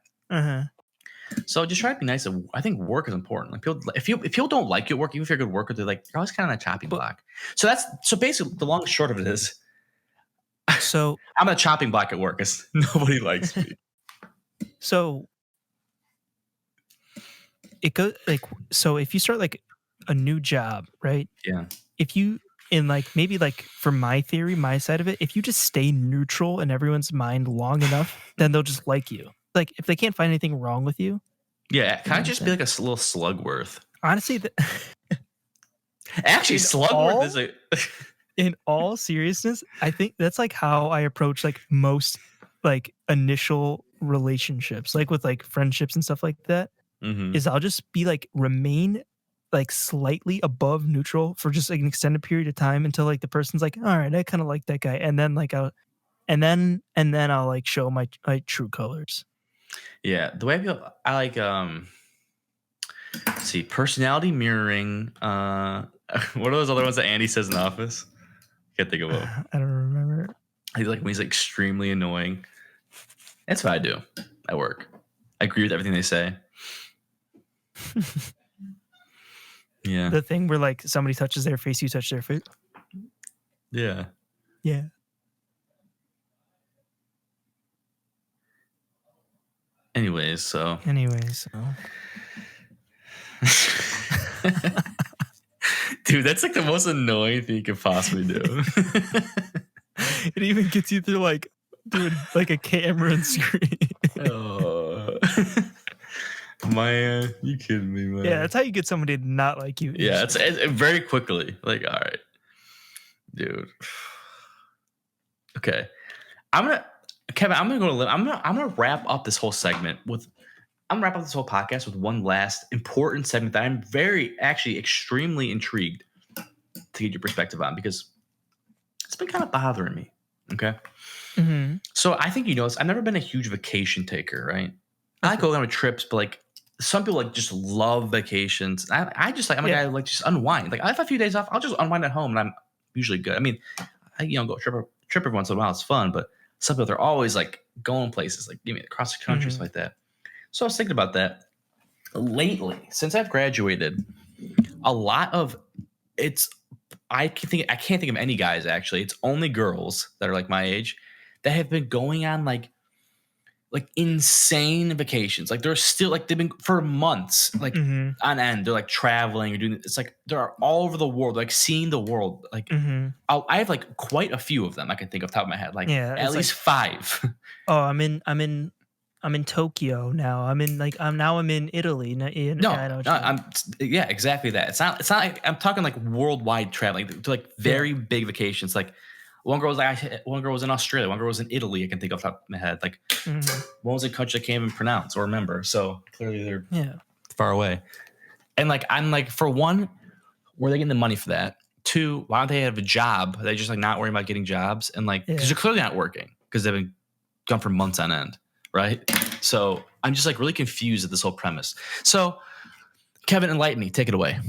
So just try to be nice. I think work is important. Like people, if people don't like you at work, even if you're a good worker, they're like, you're always kind of on a chopping block. So basically the long and short of it is, so I'm on a chopping block at work because nobody likes me. So it goes like, so if you start like a new job, right? Yeah. If you, in like maybe like for my theory, my side of it, if you just stay neutral in everyone's mind long enough, then they'll just like you. Like if they can't find anything wrong with you. Yeah, kind of just be like a little Slugworth. Honestly, actually, Slugworth is a. In all seriousness, I think that's like how I approach like most like initial relationships, like with like friendships and stuff like that. Is I'll just be like remain like slightly above neutral for just like an extended period of time until like the person's like, all right, I kind of like that guy, and then like I'll like show my true colors. Yeah, the way I like let's see, personality mirroring. What are those other ones that Andy says in the office? Can't think of them. I don't remember. He's like when he's like extremely annoying. That's what I do at work. I agree with everything they say. Yeah. The thing where like somebody touches their face, you touch their face. Yeah. Yeah. Anyways, so. Dude, that's like the most annoying thing you could possibly do. It even gets you through like doing like a camera and screen. Oh. Man, you kidding me, man? Yeah, that's how you get somebody to not like you. Yeah, it's very quickly. Like, all right, dude. Okay, Kevin. I'm gonna wrap up this whole segment with. I'm gonna wrap up this whole podcast with one last important segment that I'm actually extremely intrigued to get your perspective on, because it's been kind of bothering me. Okay. Mm-hmm. So I think you know this. I've never been a huge vacation taker, right? I like going on trips, but like some people like just love vacations. I just like I'm a guy who like just unwind. Like I have a few days off, I'll just unwind at home, and I'm usually good. I mean, I go trip every once in a while. It's fun, but some people they're always like going places, like across the country, stuff like that. So I was thinking about that lately since I've graduated. A lot of it's I can't think of any guys actually. It's only girls that are like my age that have been going on like insane vacations. Like they're still like they've been for months, like on end. They're like traveling or doing. It's like they're all over the world, like seeing the world. Like I have like quite a few of them I can think of top of my head. Like at least like, 5. Oh, I'm in Tokyo now. I'm in Italy. Yeah, exactly that. It's not like I'm talking like worldwide traveling to like very big vacations. Like one girl was in Australia, one girl was in Italy. I can think off the top of my head. Like one was in a country I can't even pronounce or remember. So clearly they're far away. And like I'm like, for one, where are they getting the money for that? 2, why don't they have a job? Are they just like not worrying about getting jobs? And like because they're clearly not working because they've been gone for months on end. Right. So I'm just like really confused at this whole premise. So Kevin, enlighten me. Take it away.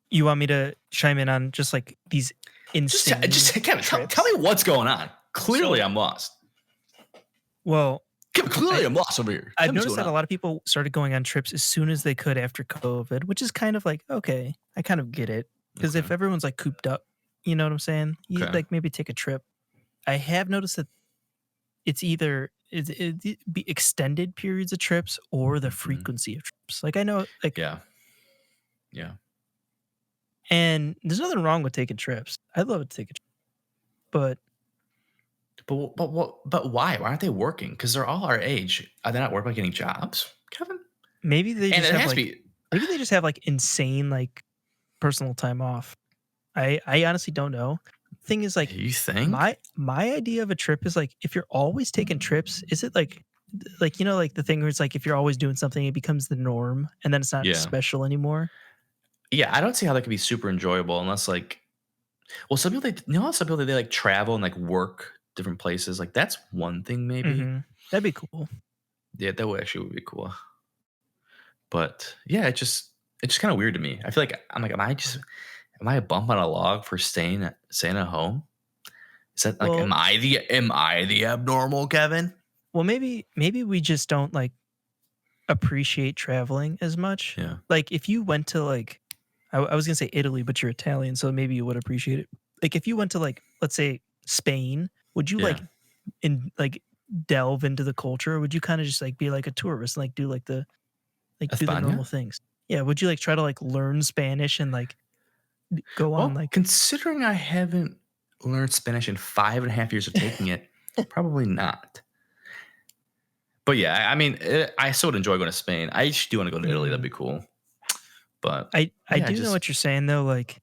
You want me to chime in on just like these insane Kevin, tell me what's going on. Clearly I'm lost. Well, Kevin, clearly I'm lost over here. I've noticed that a lot of people started going on trips as soon as they could after COVID, which is kind of like, okay, I kind of get it. Because if everyone's like cooped up, you know what I'm saying? You like maybe take a trip. I have noticed that it's either it be extended periods of trips or the frequency of trips. Like I know, like yeah. And there's nothing wrong with taking trips. I'd love to take a trip, but why? Why aren't they working? Because they're all our age. Are they not working on getting jobs, Kevin? Maybe they just have maybe they just have like insane like personal time off. I honestly don't know. Thing is, like, you think my idea of a trip is like, if you're always taking trips, is it like like the thing where it's like if you're always doing something, it becomes the norm and then it's not special anymore. Yeah, I don't see how that could be super enjoyable unless like, well, some people they like travel and like work different places. Like that's one thing maybe. That'd be cool. Yeah, that would be cool. But yeah, it's just kind of weird to me. I feel like I'm like, am I a bump on a log for staying at home? Is that like, am I the abnormal, Kevin? Well, maybe we just don't like appreciate traveling as much. Yeah. Like if you went to like, I was gonna say Italy, but you're Italian, so maybe you would appreciate it. Like if you went to like, let's say Spain, would you like delve into the culture, or would you kind of just like be like a tourist and like do like the do the normal things? Yeah. Would you like try to like learn Spanish and like go on like? Considering I haven't learned Spanish in 5.5 years of taking it, probably not. But yeah, I mean, I still would enjoy going to Spain. I do want to go to Italy. That'd be cool. But I do know what you're saying though. Like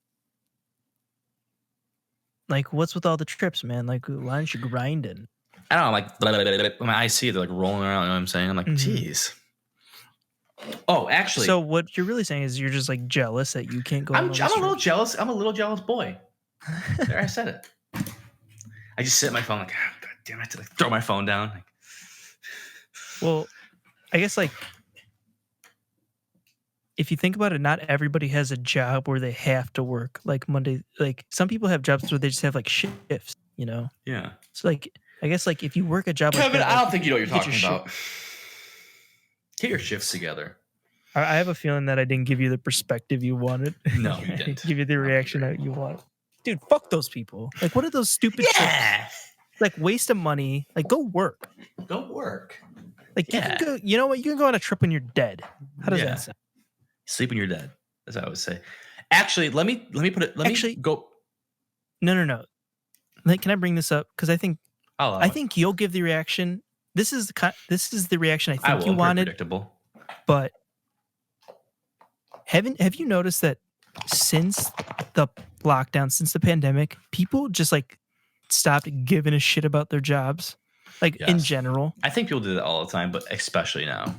what's with all the trips, man? Like, why aren't you grinding? I don't know. Like, blah, blah, blah, blah, blah. I see it, they're like rolling around. You know what I'm saying? I'm like, geez. Oh, actually. So what you're really saying is you're just like jealous that you can't go. I'm a little jealous. I'm a little jealous boy. There, I said it. I just sit at my phone like, oh, God damn it, to like throw my phone down. Like, well, I guess like if you think about it, not everybody has a job where they have to work like Monday. Like some people have jobs where they just have like shifts, you know? Yeah. So like I guess like if you work a job like Kevin, that, I like, don't think you know what you're talking your about. Get your shifts together. I have a feeling that I didn't give you the perspective you wanted. No, you didn't. Give you the reaction that you wanted. Dude, fuck those people. Like, what are those stupid trips? Like, waste of money. Like, go work. Go work. Like, you can go. You know what? You can go on a trip when you're dead. How does that sound? Sleep when you're dead. That's what I would say. Actually, let me put it. Let me go. No. Like, can I bring this up? Because I think you'll give the reaction. This is the reaction I think you wanted. Predictable. But have you noticed that since the lockdown, since the pandemic, people just like stopped giving a shit about their jobs, like in general? I think people do that all the time, but especially now.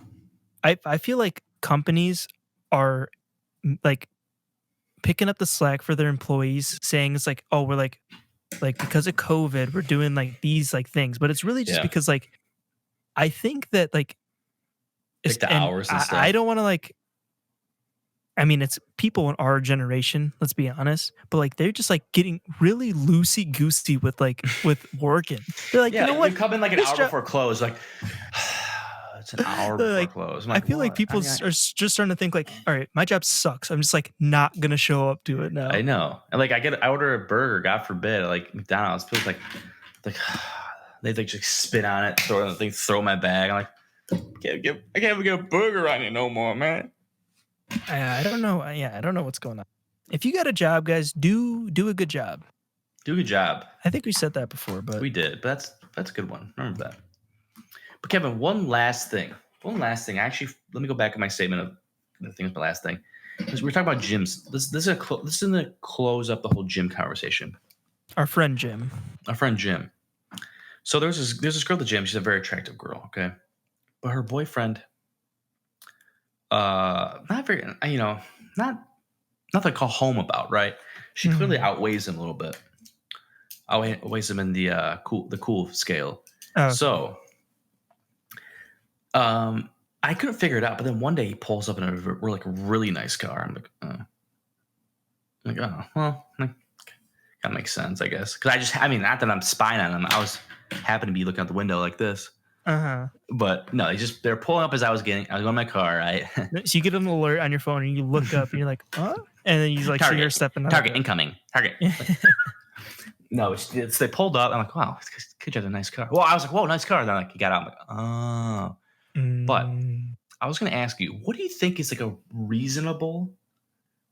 I feel like companies are like picking up the slack for their employees, saying it's like, oh, we're like because of COVID, we're doing like these like things, but it's really just because like I think that like the hours and stuff. I don't want to like. I mean, it's people in our generation, let's be honest, but like they're just like getting really loosey goosey with working. They're like, you know what? You come in like an hour before close, like it's an hour before close. Like, I feel like people are just starting to think like, all right, my job sucks. I'm just like not gonna show up to it now. I know. And like I order a burger, God forbid, like McDonald's. People's like they like just spit on it, throw my bag. I'm like, I can't even get a burger on it no more, man. I don't know. I don't know what's going on. If you got a job, guys, do a good job. Do a good job. I think we said that before, but we did. But that's a good one. Remember that. But Kevin, one last thing. Actually, let me go back to my statement of the things. My last thing, because we're talking about gyms. This is going to close up the whole gym conversation. Our friend Jim. So there's this girl at the gym. She's a very attractive girl. Okay, but her boyfriend. Not very, not to call home about, right? She clearly outweighs him a little bit. Outweighs him in the cool scale. Oh. So, I couldn't figure it out, but then one day he pulls up in a really nice car. I'm like, oh, well, that makes sense, I guess. Because not that I'm spying on him. I was happened to be looking out the window like this. But no, they're pulling up as I was going in my car, right? So you get an alert on your phone and you look up and you're like, huh? And then you like see her stepping up. Target incoming. Target. No, they pulled up. I'm like, wow, kid has a nice car. Well, I was like, whoa, nice car. And they're like, he got out. I'm like, oh. But I was going to ask you, what do you think is like a reasonable,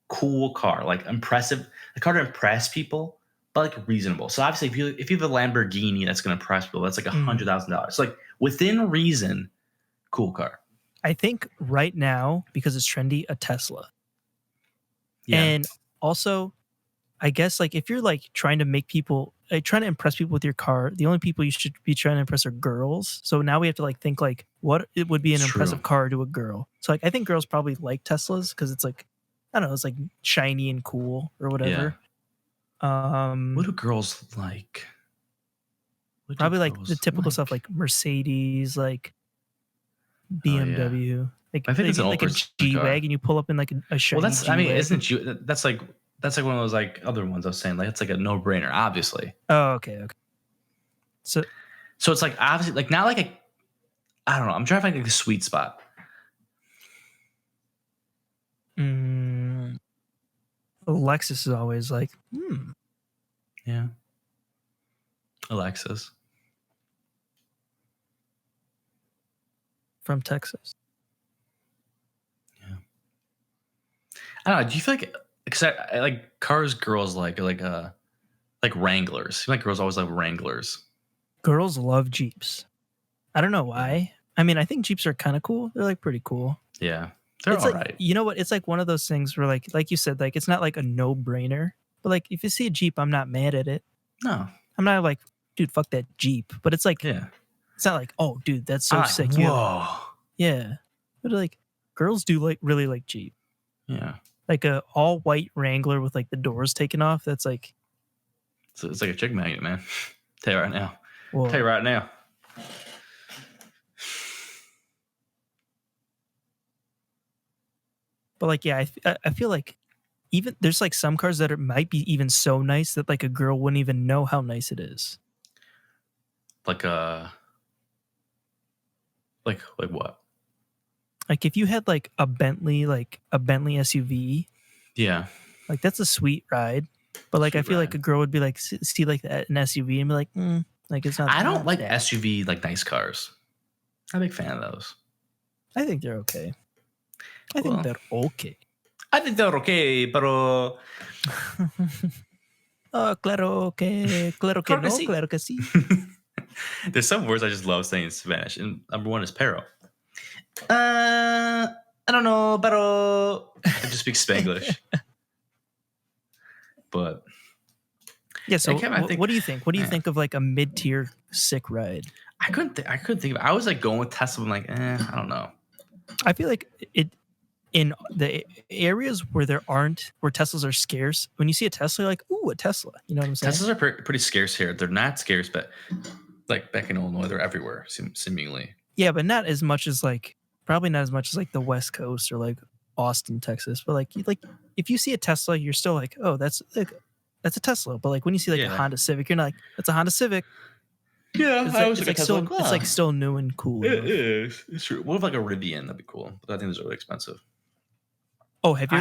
cool car? Like impressive, a car to impress people, but like reasonable. So obviously, if you have a Lamborghini that's going to impress people, that's like $100,000. So like within reason, cool car. I think right now, because it's trendy, a Tesla. Yeah. And also, I guess like if you're like trying to make people, trying to impress people with your car, the only people you should be trying to impress are girls. So now we have to like think like what it would be an impressive car to a girl. So like I think girls probably like Teslas because it's like, I don't know, it's like shiny and cool or whatever. What do girls like? Probably like the typical stuff like Mercedes, like BMW. Like, I think it's like a G-Wagon. You pull up in like a shiny G-Wagon. That's like one of those like other ones I was saying. Like it's like a no-brainer, obviously. Oh, okay. So it's like obviously like not like I don't know. I'm trying to find like a sweet spot. Lexus is always like, Yeah. Alexis. From Texas. Yeah. I don't know. Do you feel like, because I like cars girls like Wranglers. I feel like girls always love Wranglers. Girls love Jeeps. I don't know why. I mean, I think Jeeps are kind of cool. They're like pretty cool. Yeah. They're all right. You know what? It's like one of those things where like you said, like it's not like a no-brainer. But like if you see a Jeep, I'm not mad at it. No. I'm not like, dude, fuck that Jeep. But it's like, it's not like, oh, dude, that's so sick. Whoa. Yeah. But like girls do like really like Jeep. Yeah. Like a all white Wrangler with like the doors taken off. That's like. So it's like a chick magnet, man. Tell you right now. Whoa. Tell you right now. But like, yeah, I feel like even there's like some cars that might be even so nice that like a girl wouldn't even know how nice it is. Like like what? Like if you had like a Bentley SUV, Yeah. like that's a sweet ride. But like I Sweet feel like ride. a girl would be like see like an SUV and be like, like it's not. I don't not like that. SUV like nice cars. I'm a big fan of those. I think they're okay. I Well, think they're okay. I think they're okay, pero Oh, claro que claro que no, sí. claro que sí. There's some words I just love saying in Spanish, and number one is pero. I don't know, pero I just speak Spanglish. But yeah. So Kevin, I think, what do you think? What do you think of like a mid-tier sick ride? I couldn't think of it. I was like going with Tesla. I'm like, I don't know. I feel like it in the areas where Teslas are scarce. When you see a Tesla, you're like, ooh, a Tesla. You know what I'm saying? Teslas are pretty scarce here. They're not scarce, but like back in Illinois, they're everywhere, seemingly. Yeah, but not as much as like probably not as much as like the West Coast or like Austin, Texas. But like if you see a Tesla, you're still like, oh, that's a Tesla. But like when you see like a Honda Civic, you're not like, that's a Honda Civic. Yeah, it's like still new and cool. It is. It's true. What if like a Rivian? That'd be cool. But I think those are really expensive. Oh, have you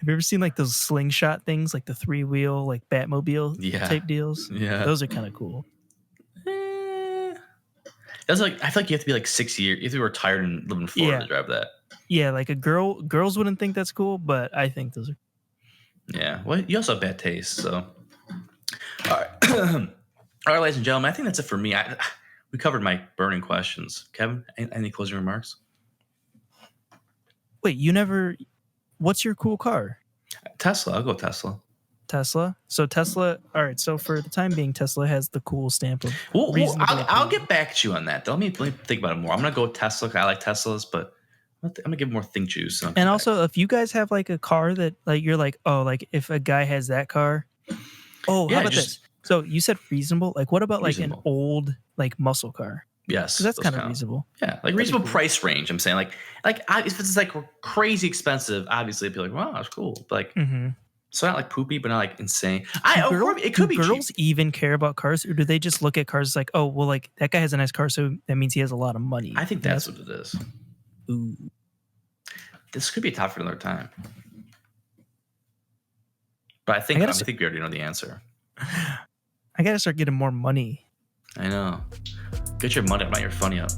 ever seen like those slingshot things, like the 3-wheel, like Batmobile type deals? Yeah, those are kind of cool. That's like, I feel like you have to be like 6 years. You have to be retired and live in Florida to drive that. Yeah, like girls wouldn't think that's cool, but I think those are. Yeah, well, you also have bad taste, so. All right, all right, ladies and gentlemen. I think that's it for me. We covered my burning questions. Kevin, any closing remarks? Wait, what's your cool car? Tesla. I'll go Tesla. Tesla. So Tesla. All right. So for the time being, Tesla has the cool stamp of. I'll get back to you on that. Though. Let me think about it more. I'm gonna go with Tesla. I like Teslas, but I'm gonna give more think juice. And also, if you guys have like a car that like you're like, oh, like if a guy has that car, how about this? So you said reasonable. Like, what about like an old like muscle car? Yes, that's kind of reasonable. Yeah, like reasonable price range. I'm saying like if it's like crazy expensive, obviously it'd be like, wow, that's cool. But like, so not like poopy, but not like insane. It could be. Girls cheap. even care about cars, or do they just look at cars like, oh, well, like that guy has a nice car, so that means he has a lot of money? I think that's what it is. Ooh, this could be a topic for another time. But I think we already know the answer. I gotta start getting more money. I know. Get your money up, not your funny up.